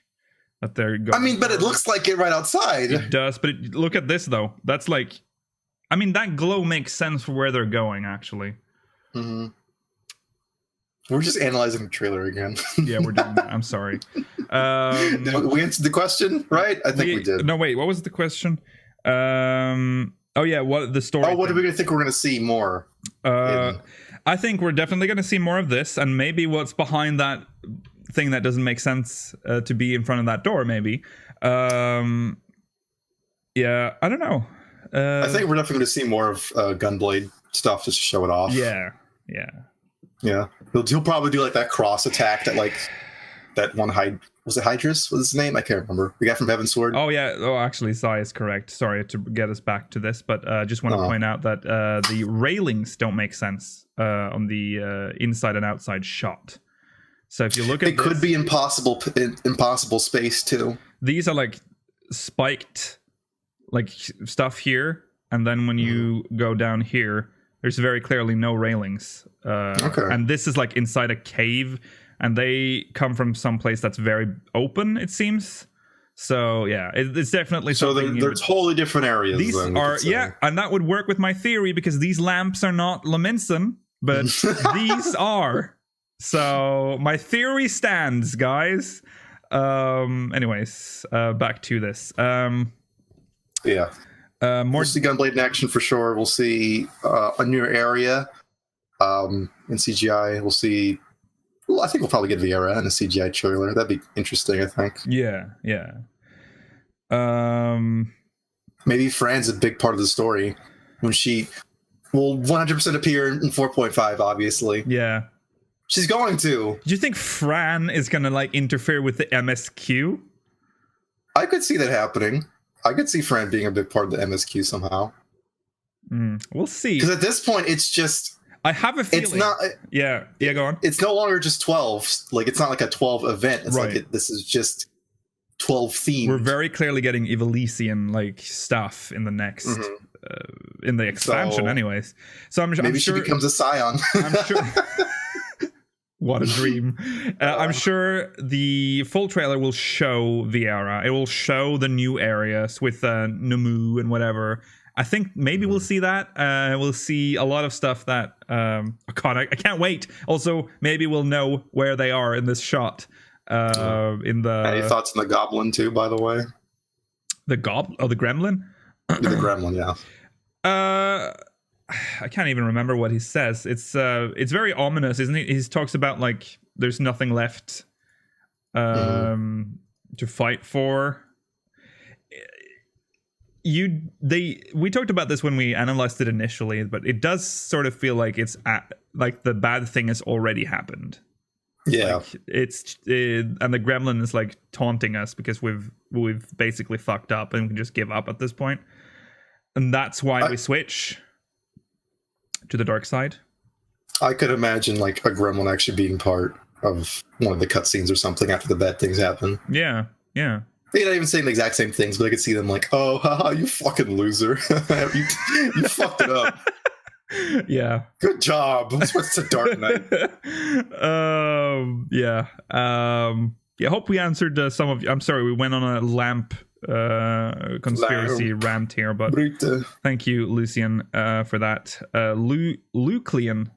A: that they're going.
C: I mean, but it looks like it right outside.
A: It does, but look at this though. That's like, I mean, that glow makes sense for where they're going, actually.
C: Mm-hmm. We're just analyzing the trailer again.
A: Yeah, we're doing that. I'm sorry.
C: We answered the question, right? I think we did.
A: No, wait. What was the question? Oh yeah, what the story?
C: Oh, what are we going to think we're going to see more?
A: I think we're definitely going to see more of this, and maybe what's behind that thing that doesn't make sense to be in front of that door. Maybe. Yeah, I don't know.
C: I think we're definitely going to see more of Gunblade stuff just to show it off.
A: Yeah.
C: He'll probably do like that cross attack that like that one was it Hydrus? What's his name? I can't remember. The guy from Heaven's Sword.
A: Oh yeah. Oh, actually, Sai is correct. Sorry to get us back to this, but just want to point out that the railings don't make sense on the inside and outside shot. So if you look at
C: it, could be impossible space too.
A: These are like spiked, like stuff here, and then when you go down here, there's very clearly no railings.
C: Okay.
A: And this is like inside a cave, and they come from some place that's very open, it seems. So yeah, it's definitely something.
C: So they're totally different areas.
A: These are and that would work with my theory because these lamps are not Luminsen, but these are. So my theory stands, guys. Anyways, back to this.
C: Yeah. We'll see Gunblade in action for sure. We'll see a new area in CGI. We'll see. Well, I think we'll probably get Viera in a CGI trailer. That'd be interesting, I think.
A: Yeah.
C: Maybe Fran's a big part of the story when she will 100% appear in 4.5, obviously.
A: Yeah.
C: She's going to.
A: Do you think Fran is going to like interfere with the MSQ?
C: I could see that happening. I could see Fran being a big part of the MSQ somehow.
A: We'll see.
C: Because at this point, it's just...
A: I have a feeling.
C: It's not...
A: Yeah, go on.
C: It's no longer just 12. Like, it's not like a 12 event. It's like this is just 12 themed.
A: We're very clearly getting Evilisian, like, stuff in the next in the expansion, anyways. So I'm
C: maybe
A: sure
C: she becomes a scion.
A: I'm sure. What a dream. I'm sure the full trailer will show Viera. It will show the new areas with Namu and whatever. I think maybe we'll see that. We'll see a lot of stuff that... God, I can't wait. Also, maybe we'll know where they are in this shot. In the...
C: Any thoughts on the goblin, too, by the way?
A: The goblin? Oh, the gremlin?
C: The gremlin, yeah.
A: I can't even remember what he says. It's very ominous, isn't it? He talks about like there's nothing left to fight for. We talked about this when we analyzed it initially, but it does sort of feel like it's like the bad thing has already happened.
C: Yeah,
A: like and the gremlin is like taunting us because we've basically fucked up and we can just give up at this point, and that's why we switch to the dark side.
C: I could imagine like a gremlin actually being part of one of the cutscenes or something after the bad things happen.
A: Yeah.
C: They're not even saying the exact same things, but I could see them like, "Oh, haha, you fucking loser! you fucked it up."
A: Yeah.
C: Good job. What's the Dark Knight?
A: Yeah. Yeah. Hope we answered some of you. I'm sorry, we went on a lamp conspiracy rant here, but thank you, Lucian, for that. Luclian.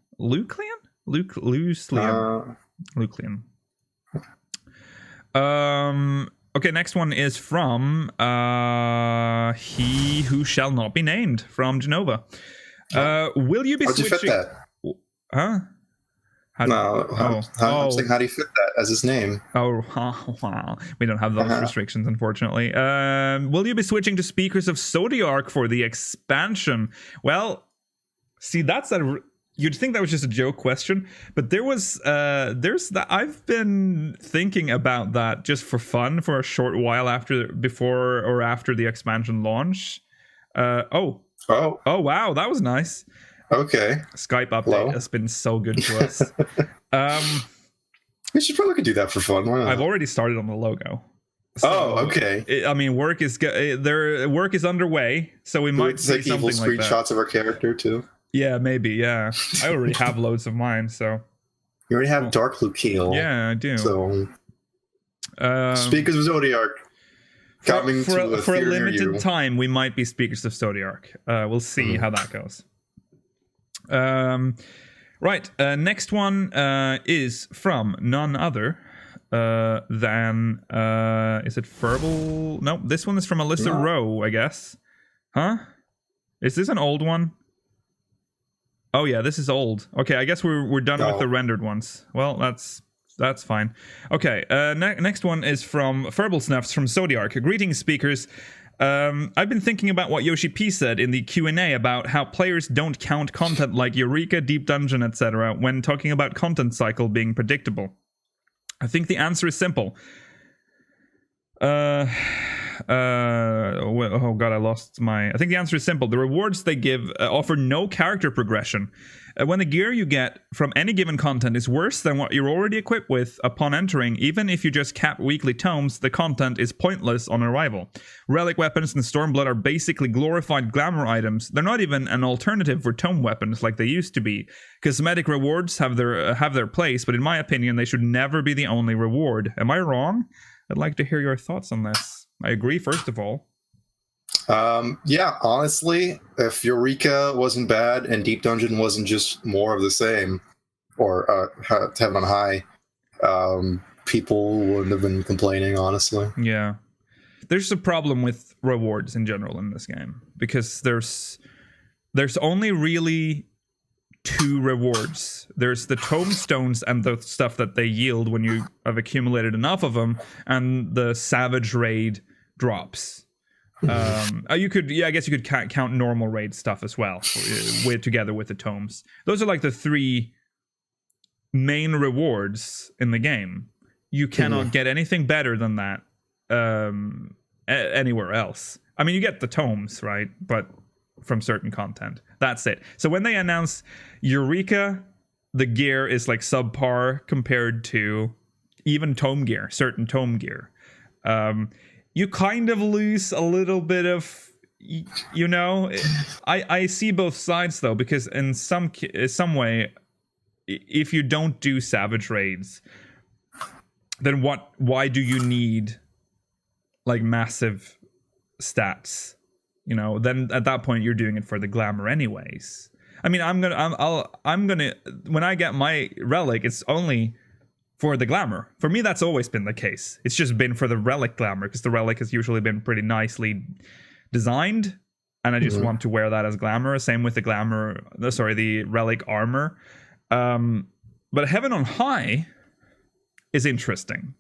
A: Okay, next one is from He Who Shall Not Be Named from Genova. Will you be
C: How'd
A: switching?
C: You fit that?
A: Huh?
C: I'm saying, how do you fit that as his name?
A: Oh, wow. We don't have those restrictions, unfortunately. Will you be switching to Speakers of Zodiac for the expansion? Well, see, you'd think that was just a joke question, but there's that. I've been thinking about that just for fun for a short while before or after the expansion launch. Oh, wow, that was nice.
C: Okay.
A: Skype update has been so good to us.
C: We should probably do that for fun. Why not?
A: I've already started on the logo. So,
C: okay.
A: I mean, work is underway, so we might see something
C: evil
A: like that.
C: Screenshots of our character too.
A: Yeah, maybe. Yeah, I already have loads of mine. So
C: you already have Dark Lukiel.
A: Yeah, I do.
C: So Speakers of Zodiac. Coming
A: for a limited
C: you.
A: time, we might be Speakers of Zodiac. We'll see how that goes. Right. Next one is from none other than is it Verbal? No, this one is from Alyssa Rowe, I guess. Huh? Is this an old one? Oh yeah, this is old. Okay, I guess we're done with the rendered ones. Well, that's fine. Okay, next one is from Verbal Snuffs from Zodiac. Greetings, speakers. I've been thinking about what Yoshi P said in the Q&A about how players don't count content like Eureka, Deep Dungeon, etc. when talking about content cycle being predictable. I think the answer is simple. Oh god, I think the answer is simple. The rewards they give offer no character progression. When the gear you get from any given content is worse than what you're already equipped with upon entering, even if you just cap weekly tomes, the content is pointless on arrival. Relic weapons and Stormblood are basically glorified glamour items. They're not even an alternative for tome weapons like they used to be. Cosmetic rewards have their place, but in my opinion, they should never be the only reward. Am I wrong? I'd like to hear your thoughts on this. I agree, first of all.
C: Yeah, honestly, if Eureka wasn't bad and Deep Dungeon wasn't just more of the same, or Heaven on High, people wouldn't have been complaining, honestly.
A: Yeah. There's a problem with rewards in general in this game, because there's only really two rewards. There's the tomestones and the stuff that they yield when you have accumulated enough of them, and the Savage Raid drops. I guess you could count normal raid stuff as well, together with the tomes. Those are like the three main rewards in the game. You cannot get anything better than that anywhere else. I mean, you get the tomes, right? But from certain content. That's it. So when they announce Eureka, the gear is like subpar compared to even tome gear, certain tome gear. You kind of lose a little bit of you know, I see both sides though, because in some way, if you don't do savage raids, then why do you need like massive stats? You know, then at that point you're doing it for the glamour anyways. I mean, I'm gonna when I get my relic, it's only for the glamour. For me, that's always been the case. It's just been for the relic glamour, because the relic has usually been pretty nicely designed, and I just want to wear that as glamour. Same with the relic armor. But Heaven on High is interesting,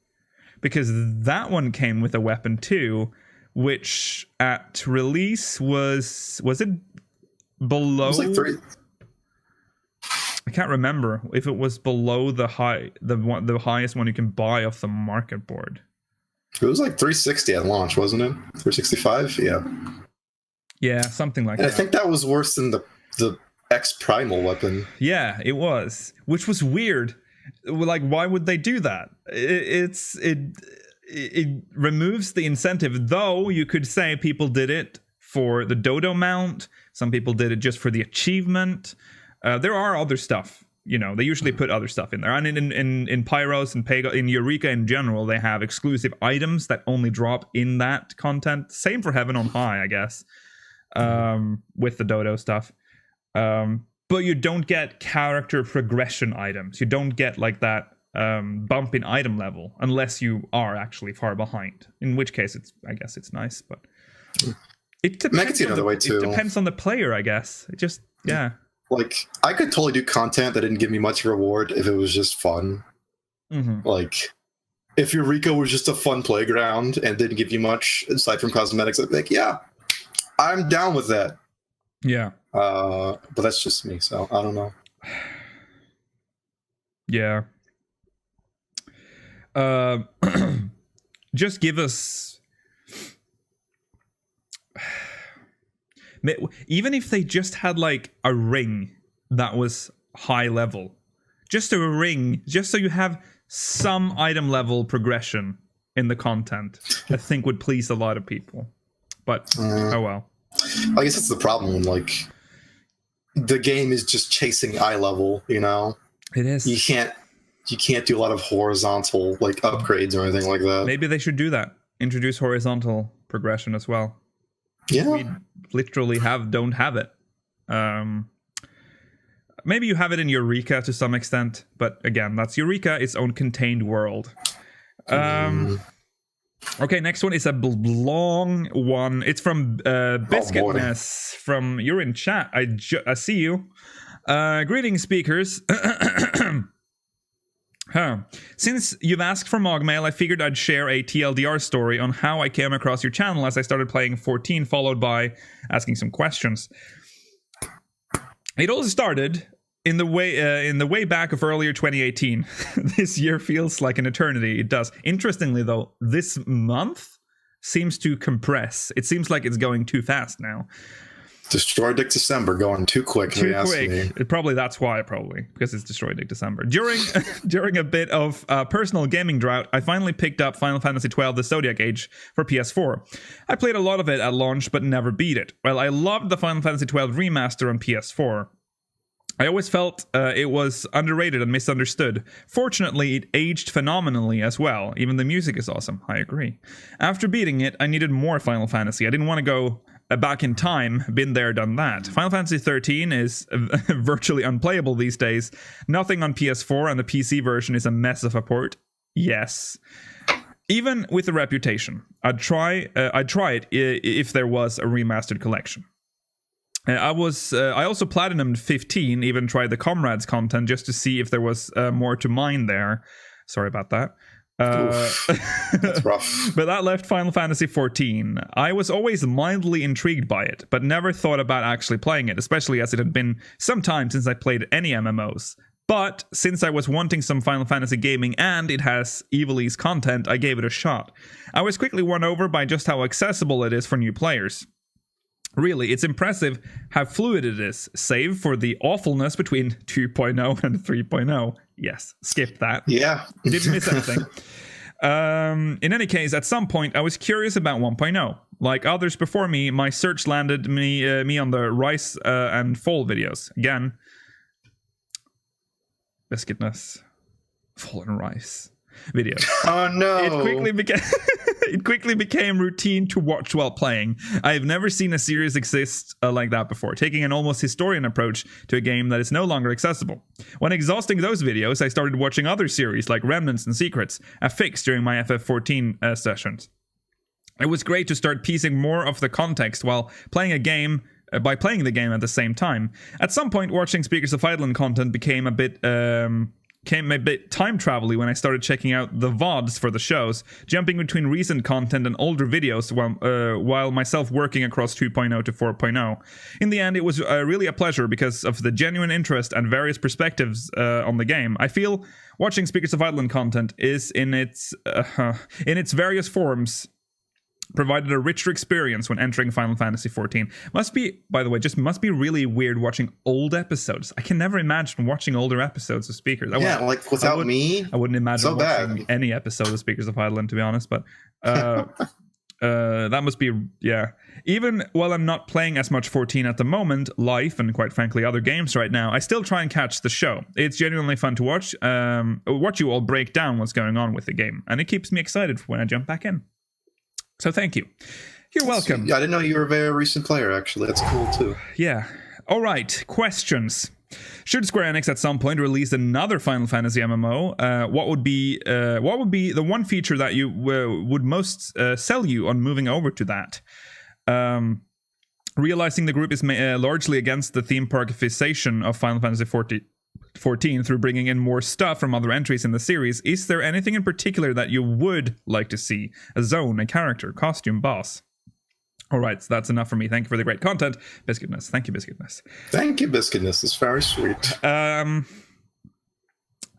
A: because that one came with a weapon too, which at release was it below? It was like 3. I can't remember if it was below the highest one you can buy off the market board.
C: It was like 360 at launch, wasn't it? 365, yeah.
A: Yeah, something like that.
C: I think that was worse than the X Primal weapon.
A: Yeah, it was, which was weird. Like, why would they do that? It removes the incentive, though. You could say people did it for the dodo mount. Some people did it just for the achievement. There are other stuff, you know, they usually put other stuff in there. And in Pyros and Pego, in Eureka in general, they have exclusive items that only drop in that content. Same for Heaven on High, I guess, with the dodo stuff. But you don't get character progression items. You don't get like that bump in item level unless you are actually far behind. In which case, I guess it's nice, but it depends. It depends on the player, I guess. It just, yeah.
C: Like, I could totally do content that didn't give me much reward if it was just fun. Like, if Eureka was just a fun playground and didn't give you much aside from cosmetics, I'd be like, yeah, I'm down with that.
A: Yeah.
C: But that's just me, so I don't know.
A: Yeah. Just give us... Even if they just had like a ring that was high level, just a ring, just so you have some item level progression in the content, I think would please a lot of people. But oh well.
C: I guess that's the problem when like the game is just chasing eye level, you know?
A: It is.
C: You can't do a lot of horizontal like upgrades or anything like that.
A: Maybe they should do that. Introduce horizontal progression as well.
C: Yeah.
A: We literally don't have it. Maybe you have it in Eureka to some extent, but again, that's Eureka, its own contained world. Okay, next one is a long one. It's from Biscuitness. From you're in chat. I see you. Greetings, speakers. Since you've asked for MogMail, I figured I'd share a TLDR story on how I came across your channel as I started playing 14, followed by asking some questions. It all started in the way back of earlier 2018. This year feels like an eternity. It does. Interestingly, though, this month seems to compress. It seems like it's going too fast now.
C: Destroy Dick December going too quick.
A: That's why, because it's Destroy Dick December. During a bit of personal gaming drought, I finally picked up Final Fantasy XII: The Zodiac Age for PS4. I played a lot of it at launch, but never beat it. Well, I loved the Final Fantasy XII remaster on PS4. I always felt it was underrated and misunderstood. Fortunately, it aged phenomenally as well. Even the music is awesome. I agree. After beating it, I needed more Final Fantasy. I didn't want to go back in time. Been there, done that. Final Fantasy XIII is virtually unplayable these days. Nothing on PS4, and the PC version is a mess of a port. Yes. Even with the reputation, I'd try it if there was a remastered collection. I also platinumed 15, even tried the Comrades content just to see if there was more to mine there. Sorry about that.
C: That's rough.
A: But that left Final Fantasy XIV. I was always mildly intrigued by it, but never thought about actually playing it, especially as it had been some time since I played any MMOs. But since I was wanting some Final Fantasy gaming and it has Evil's content, I gave it a shot. I was quickly won over by just how accessible it is for new players. Really, it's impressive how fluid it is, save for the awfulness between 2.0 and 3.0. Yes, skip that.
C: Yeah.
A: Didn't miss anything. In any case, at some point, I was curious about 1.0. Like others before me, my search landed me on the Rise and Fall videos. Again, Biscuitness, Fall and Rise videos.
C: Oh no!
A: It quickly became routine to watch while playing. I have never seen a series exist like that before, taking an almost historian approach to a game that is no longer accessible. When exhausting those videos, I started watching other series like Remnants and Secrets, a fix during my FF14 sessions. It was great to start piecing more of the context while playing a game by playing the game at the same time. At some point, watching Speakers of Eidolon content became a bit time travel-y when I started checking out the VODs for the shows, jumping between recent content and older videos while myself working across 2.0 to 4.0. In the end, it was really a pleasure because of the genuine interest and various perspectives on the game. I feel watching Speakers of Eidolon content is in its various forms provided a richer experience when entering Final Fantasy XIV. Must be really weird watching old episodes. I can never imagine watching older episodes of Speakers.
C: Without me,
A: I wouldn't imagine watching any episode of Speakers of Eidolon, to be honest. But that must be, yeah. Even while I'm not playing as much 14 at the moment, life and quite frankly other games right now, I still try and catch the show. It's genuinely fun to watch you all break down what's going on with the game, and it keeps me excited for when I jump back in. So thank you. You're welcome.
C: Yeah, I didn't know you were a very recent player, actually. That's cool, too.
A: Yeah. All right. Questions. Should Square Enix at some point release another Final Fantasy MMO? What would be the one feature that you would most sell you on moving over to that? Realizing the group is largely against the theme parkifization of Final Fantasy 14 through bringing in more stuff from other entries in the series, is there anything in particular that you would like to see? A zone, a character, costume, boss? All right, so that's enough for me. Thank you for the great content, Biscuitness. Thank you, Biscuitness.
C: Thank you, Biscuitness. It's very sweet.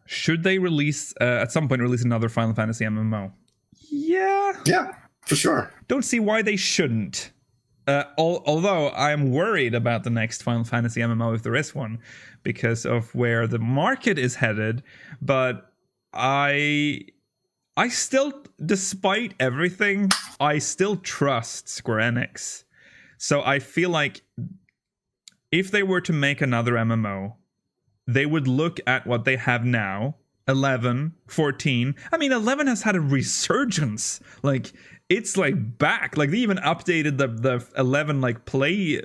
A: Should they at some point release another Final Fantasy MMO? Yeah,
C: for sure.
A: Don't see why they shouldn't. Although I'm worried about the next Final Fantasy MMO, if there is one, because of where the market is headed. But I still, despite everything, I still trust Square Enix. So I feel like if they were to make another MMO, they would look at what they have now, 11, 14. I mean, 11 has had a resurgence. Like, it's like back. Like, they even updated the 11 like play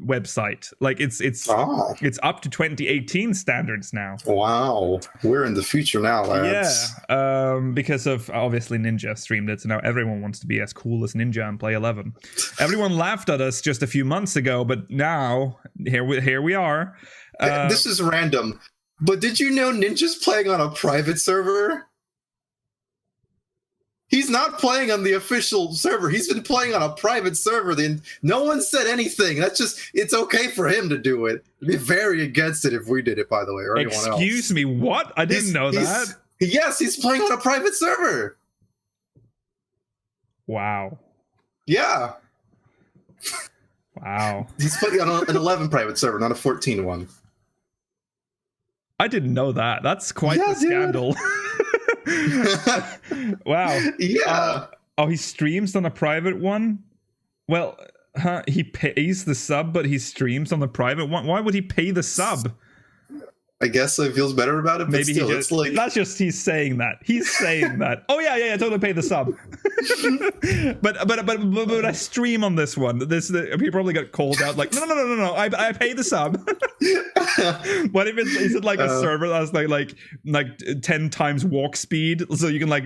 A: website. Like, it's up to 2018 standards now.
C: Wow, we're in the future now, lads.
A: Yeah, because of obviously Ninja streamed it, so now everyone wants to be as cool as Ninja and play 11. Everyone laughed at us just a few months ago, but now here we are.
C: This is random, but did you know Ninja's playing on a private server? He's not playing on the official server. He's been playing on a private server. Then no one said anything. It's okay for him to do it. I'd be very against it if we did it, by the way, or anyone else.
A: Excuse me, what? I didn't know that.
C: Yes, he's playing on a private server.
A: Wow.
C: Yeah.
A: Wow.
C: He's playing on an 11 private server, not a 14 one.
A: I didn't know that. That's quite the scandal. Wow.
C: Yeah.
A: He streams on a private one? Well, he pays the sub, but he streams on the private one. Why would he pay the sub?
C: I guess he feels better about it, but
A: maybe
C: still,
A: it's like... That's just he's saying that. He's saying that. Oh, yeah, totally pay the sub. but I stream on this one. He probably got called out like, no, I pay the sub. What if is it like a server that's like 10 times walk speed, so you can like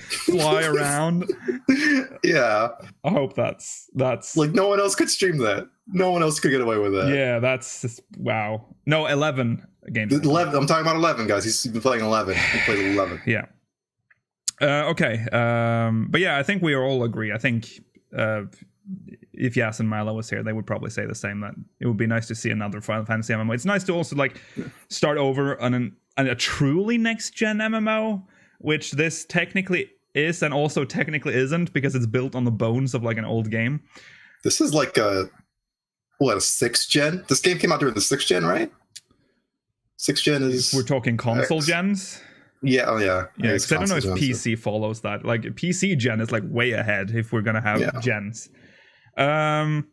A: fly around?
C: Yeah.
A: I hope that's...
C: Like, no one else could stream that. No one else could get away with that.
A: Yeah, that's just, wow. No, 11 games.
C: 11. I'm talking about 11, guys. He's been playing 11. He played 11.
A: Yeah. Okay. But yeah, I think we all agree. I think if Yas and Milo was here, they would probably say the same, that it would be nice to see another Final Fantasy MMO. It's nice to also like start over on a truly next-gen MMO, which this technically is and also technically isn't, because it's built on the bones of like an old game.
C: This is like a 6th gen? This game came out during the 6th gen, right? 6th gen is...
A: We're talking console gens?
C: Yeah, oh yeah.
A: Yeah, because I don't know if PC follows that. Like, PC gen is like way ahead if we're gonna have gens.
C: Seventh,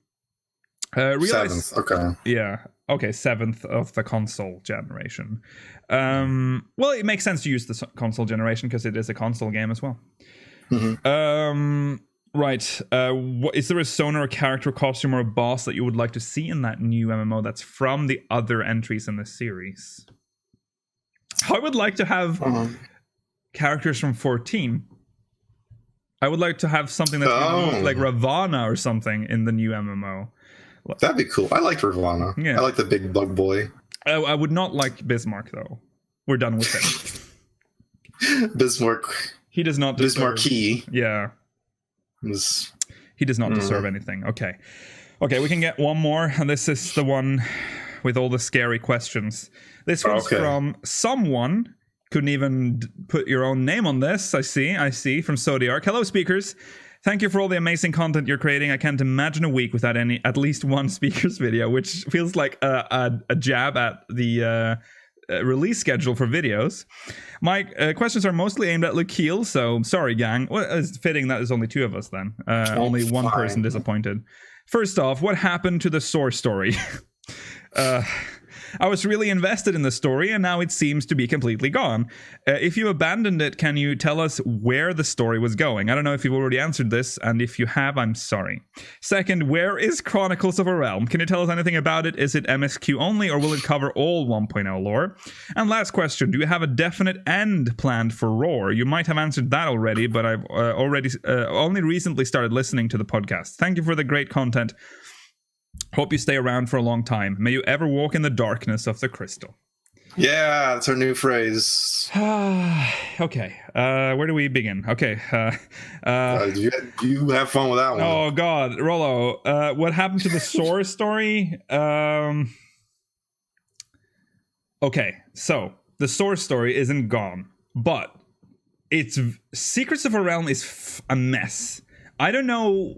C: okay.
A: Yeah, okay, 7th of the console generation. Well, it makes sense to use the console generation because it is a console game as well. Right. Is there a persona or character, costume, or a boss that you would like to see in that new MMO that's from the other entries in the series? I would like to have characters from 14. I would like to have something that's like Ravana or something in the new MMO.
C: That'd be cool. I like Ravana. Yeah. I like the big bug boy.
A: I would not like Bismarck, though. We're done with him.
C: Bismarck.
A: He does not deserve...
C: Bismarcky.
A: Yeah. He does not deserve anything. Okay, we can get one more, and this is the one with all the scary questions. This one's from someone. Couldn't even put your own name on this. I see from Zodiac. Hello, speakers. Thank you for all the amazing content you're creating. I can't imagine a week without at least one speaker's video, which feels like a jab at the release schedule for videos. My questions are mostly aimed at Lakil, so sorry, gang. Well, it's fitting that there's only 2 of us then. Only one person disappointed. First off, what happened to the source story? I was really invested in the story, and now it seems to be completely gone. If you abandoned it, can you tell us where the story was going? I don't know if you've already answered this, and if you have, I'm sorry. Second, where is Chronicles of a Realm? Can you tell us anything about it? Is it MSQ only, or will it cover all 1.0 lore? And last question, do you have a definite end planned for Roar? You might have answered that already, but I've only recently started listening to the podcast. Thank you for the great content. Hope you stay around for a long time. May you ever walk in the darkness of the crystal.
C: Yeah, that's our new phrase.
A: Okay, where do we begin? Okay.
C: You have fun with that one.
A: Oh, God. Rollo, what happened to the Sora story? Okay, so the Sora story isn't gone, but it's Secrets of a Realm is a mess. I don't know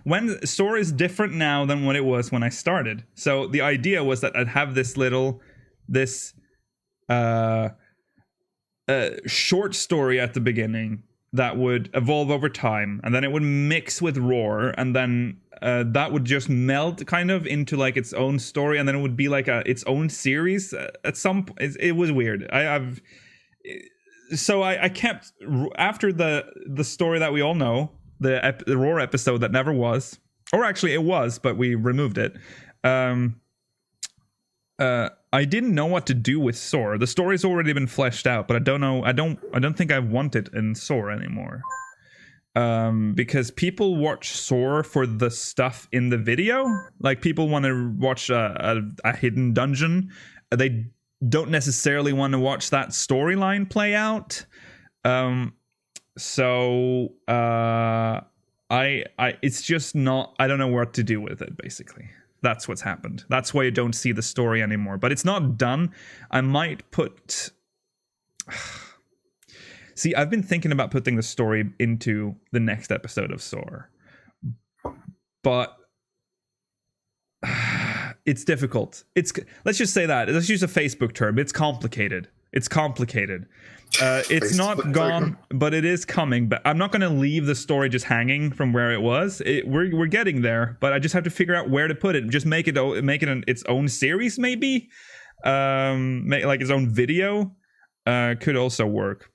A: when Sora is different now than what it was when I started. So the idea was that I'd have this short story at the beginning that would evolve over time, and then it would mix with Roar, and then that would just melt kind of into like its own story, and then it would be like its own series at some point. It was weird. I kept after the story that we all know. The Roar episode that never was, or actually it was, but we removed it. I didn't know what to do with Sora. The story's already been fleshed out, but I don't know. I don't think I want it in Sora anymore. Because people watch Sora for the stuff in the video. Like, people want to watch a hidden dungeon. They don't necessarily want to watch that storyline play out. So it's just not, I don't know what to do with it, basically. That's what's happened. That's why you don't see the story anymore. But it's not done. I might put... See, I've been thinking about putting the story into the next episode of Soar. But it's difficult. Let's just say that. Let's use a Facebook term. It's complicated. It's complicated. It's not gone, but it is coming. But I'm not going to leave the story just hanging from where it was. We're getting there, but I just have to figure out where to put it. Just make it its own series, maybe. Make like its own video. Could also work.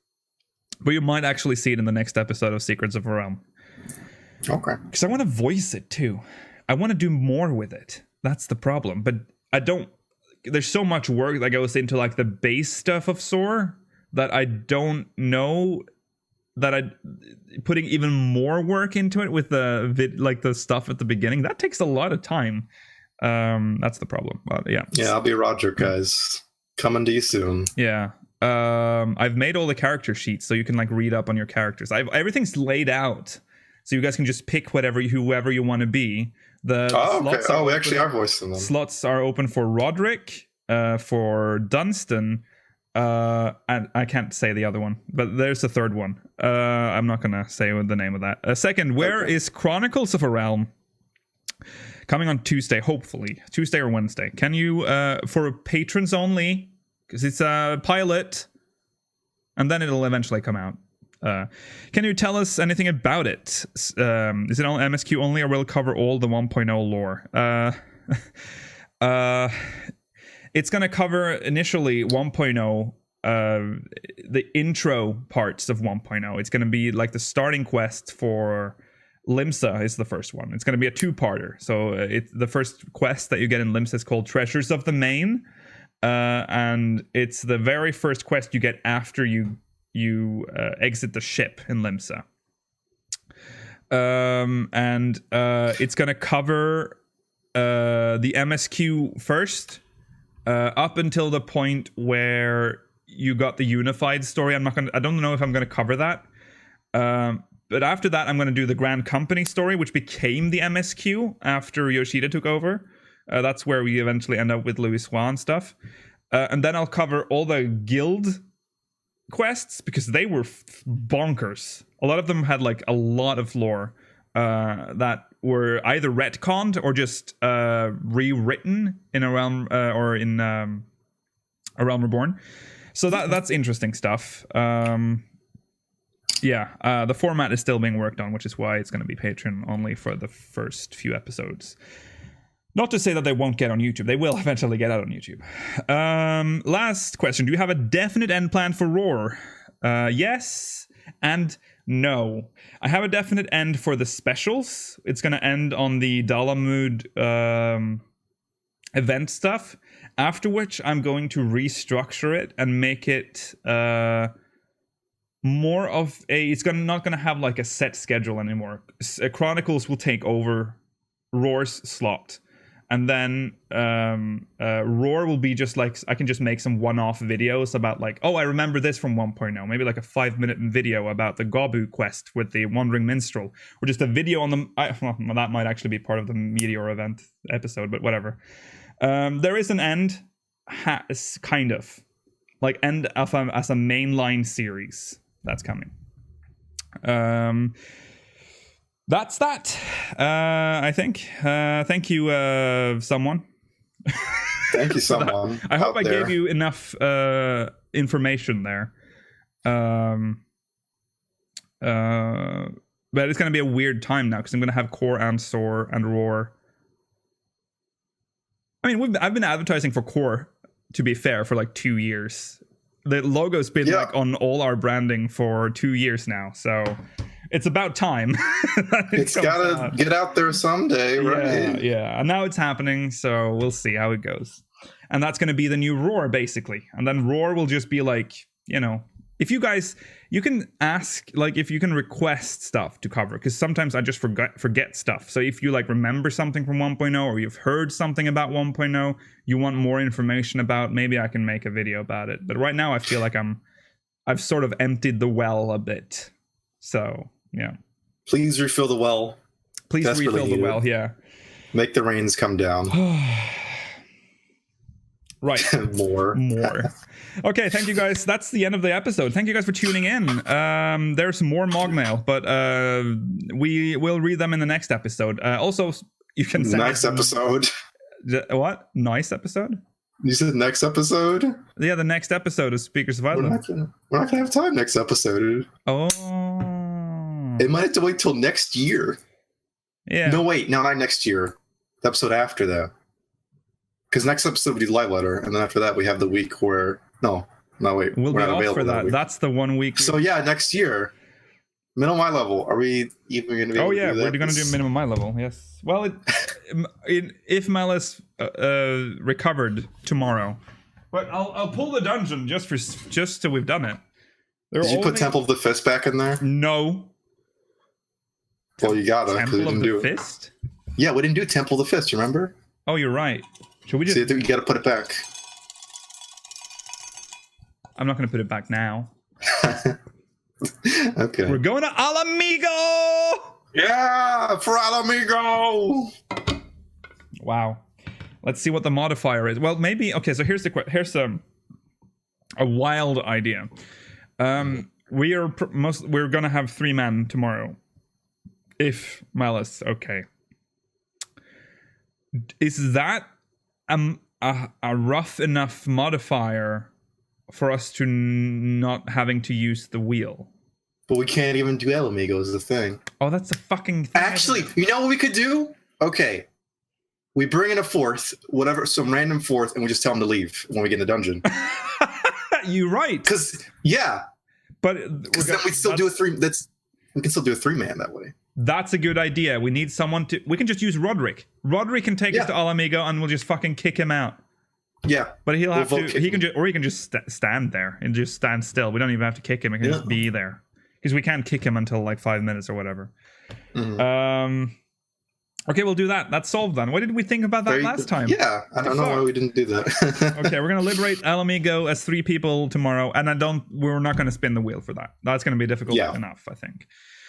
A: But you might actually see it in the next episode of Secrets of a Realm.
C: Okay.
A: Because I want to voice it too. I want to do more with it. That's the problem. But I don't. There's so much work that goes into like the base stuff of Soar that I don't know that putting even more work into it with the stuff at the beginning. That takes a lot of time. That's the problem. But yeah.
C: Yeah, I'll be Roger, guys. Coming to you soon.
A: Yeah. I've made all the character sheets so you can like read up on your characters. Everything's laid out so you guys can just pick whoever you want to be.
C: Okay. We actually are voicing them.
A: Slots are open for Roderick, for Dunstan, and I can't say the other one, but there's a third one. I'm not gonna say the name of that. Second, where is Chronicles of a Realm? Coming on Tuesday, hopefully Tuesday or Wednesday. Can you for patrons only? Because it's a pilot. and then it'll eventually come out. Can you tell us anything about it? Is it on MSQ only, or will it cover all the 1.0 lore? It's going to cover initially 1.0, the intro parts of 1.0. It's going to be like the starting quest for Limsa is the first one. It's going to be a two-parter. So the first quest that you get in Limsa is called Treasures of the Main, and it's the very first quest you get after you exit the ship in Limsa. And it's going to cover the MSQ first, up until the point where you got the unified story. I don't know if I'm going to cover that. But after that, I'm going to do the Grand Company story, which became the MSQ after Yoshida took over. That's where we eventually end up with Louis Swan stuff. And then I'll cover all the guild quests, because they were bonkers. A lot of them had like a lot of lore that were either retconned or just rewritten in A Realm or in A Realm Reborn. So that's interesting stuff. The format is still being worked on, which is why it's going to be Patreon only for the first few episodes. Not to say that they won't get on YouTube. They will eventually get out on YouTube. Last question. Do you have a definite end plan for Roar? Yes and no. I have a definite end for the specials. It's going to end on the Dalamud event stuff. After which, I'm going to restructure it and make it more of a... It's not going to have like a set schedule anymore. Chronicles will take over Roar's slot. And then Roar will be just like, I can just make some one-off videos about like, oh, I remember this from 1.0. Maybe like a 5-minute video about the Gobu quest with the Wandering Minstrel. Or just a video on the... well, that might actually be part of the Meteor event episode, but whatever. There is an end, kind of. Like end of as a mainline series. That's coming. That's that, I think. Thank you, someone.
C: Thank you, someone.
A: I hope I gave you enough information there. But it's going to be a weird time now, because I'm going to have Core and Soar and Roar. I mean, I've been advertising for Core, to be fair, for like 2 years. The logo's been like on all our branding for 2 years now, so... It's about time.
C: It's gotta get out there someday, right?
A: Yeah. And now it's happening, so we'll see how it goes. And that's going to be the new Roar, basically. And then Roar will just be like, if you guys, you can ask, like, if you can request stuff to cover, because sometimes I just forget stuff. So if you like remember something from 1.0, or you've heard something about 1.0, you want more information about, maybe I can make a video about it. But right now I feel like I've sort of emptied the well a bit. So... yeah.
C: Please refill the well.
A: Please refill the well, yeah.
C: Make the rains come down.
A: Right.
C: More.
A: Okay, thank you guys. That's the end of the episode. Thank you guys for tuning in. There's more MogMail, but we will read them in the next episode. Also, you can send
C: next episode.
A: What? Nice episode?
C: You said next episode?
A: Yeah, the next episode of Speakers of Island.
C: We're not gonna have time next episode.
A: Oh.
C: It might have to wait till next year.
A: Yeah.
C: No, wait. No, not next year. The episode after that. Because next episode we do Live Letter, and then after that we have the week where... No, wait.
A: We'll be off for that. That's the 1 week.
C: So yeah, next year. Minimum eye level. Are we even going to be able to do that?
A: We're going to do minimum eye level, yes. Well, if Melis recovered tomorrow. But I'll pull the dungeon just so we've done it.
C: Did you put Temple of the Fist back in there?
A: No.
C: Well, you gotta.
A: Temple of the Fist?
C: Yeah, we didn't do Temple of the Fist, remember?
A: Oh, you're right. Should we just...
C: See, you gotta put it back.
A: I'm not gonna put it back now.
C: Okay.
A: We're going to Alamigo!
C: Yeah, for Alamigo!
A: Wow. Let's see what the modifier is. Well, maybe... Okay, so here's a wild idea. We're gonna have 3 men tomorrow. If Malice, okay. Is that a rough enough modifier for us to not having to use the wheel.
C: But we can't even do El Amigo is the thing.
A: Oh, that's a fucking thing.
C: Actually, you know what we could do? Okay. We bring in a fourth, some random fourth, and we just tell him to leave when we get in the dungeon.
A: You're right.
C: Because, yeah.
A: But
C: then we still do we can still do a 3-man that way.
A: That's a good idea. We need someone we can just use Roderick. Roderick can take us to El Amigo and we'll just fucking kick him out.
C: Yeah.
A: But he can just stand there and just stand still. We don't even have to kick him. We can just be there. Because we can't kick him until like 5 minutes or whatever. Mm-hmm. Okay, we'll do that. That's solved then. What did we think about that last time?
C: Yeah, I don't know why we didn't do that.
A: Okay, we're going to liberate El Amigo as 3 people tomorrow. And we're not going to spin the wheel for that. That's going to be difficult enough, I think.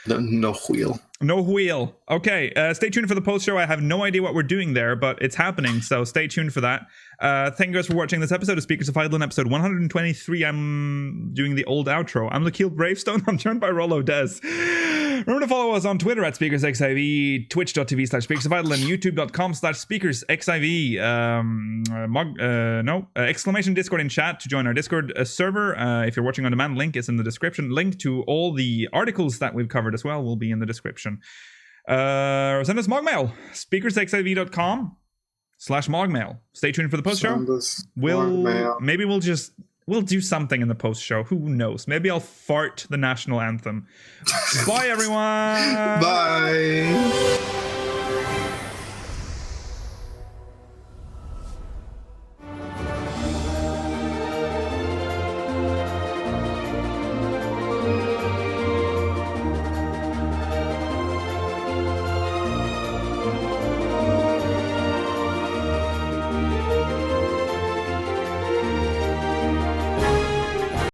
C: No wheel.
A: No wheel. Okay, stay tuned for the post show. I have no idea what we're doing there, but it's happening, so stay tuned for that. Thank you guys for watching this episode of Speakers of Eidolon, episode 123. I'm doing the old outro. I'm Lakeel Bravestone. I'm joined by Rollo Des. Remember to follow us on Twitter at SpeakersXIV, twitch.tv/SpeakersOfEidolon, youtube.com/SpeakersXIV, exclamation Discord in chat to join our Discord server. If you're watching on demand, link is in the description. Link to all the articles that we've covered as well will be in the description. Send us MogMail, speakersxiv.com/MogMail. Stay tuned for the post show. We'll do something in the post show. Who knows? Maybe I'll fart the national anthem. Bye, everyone.
C: Bye.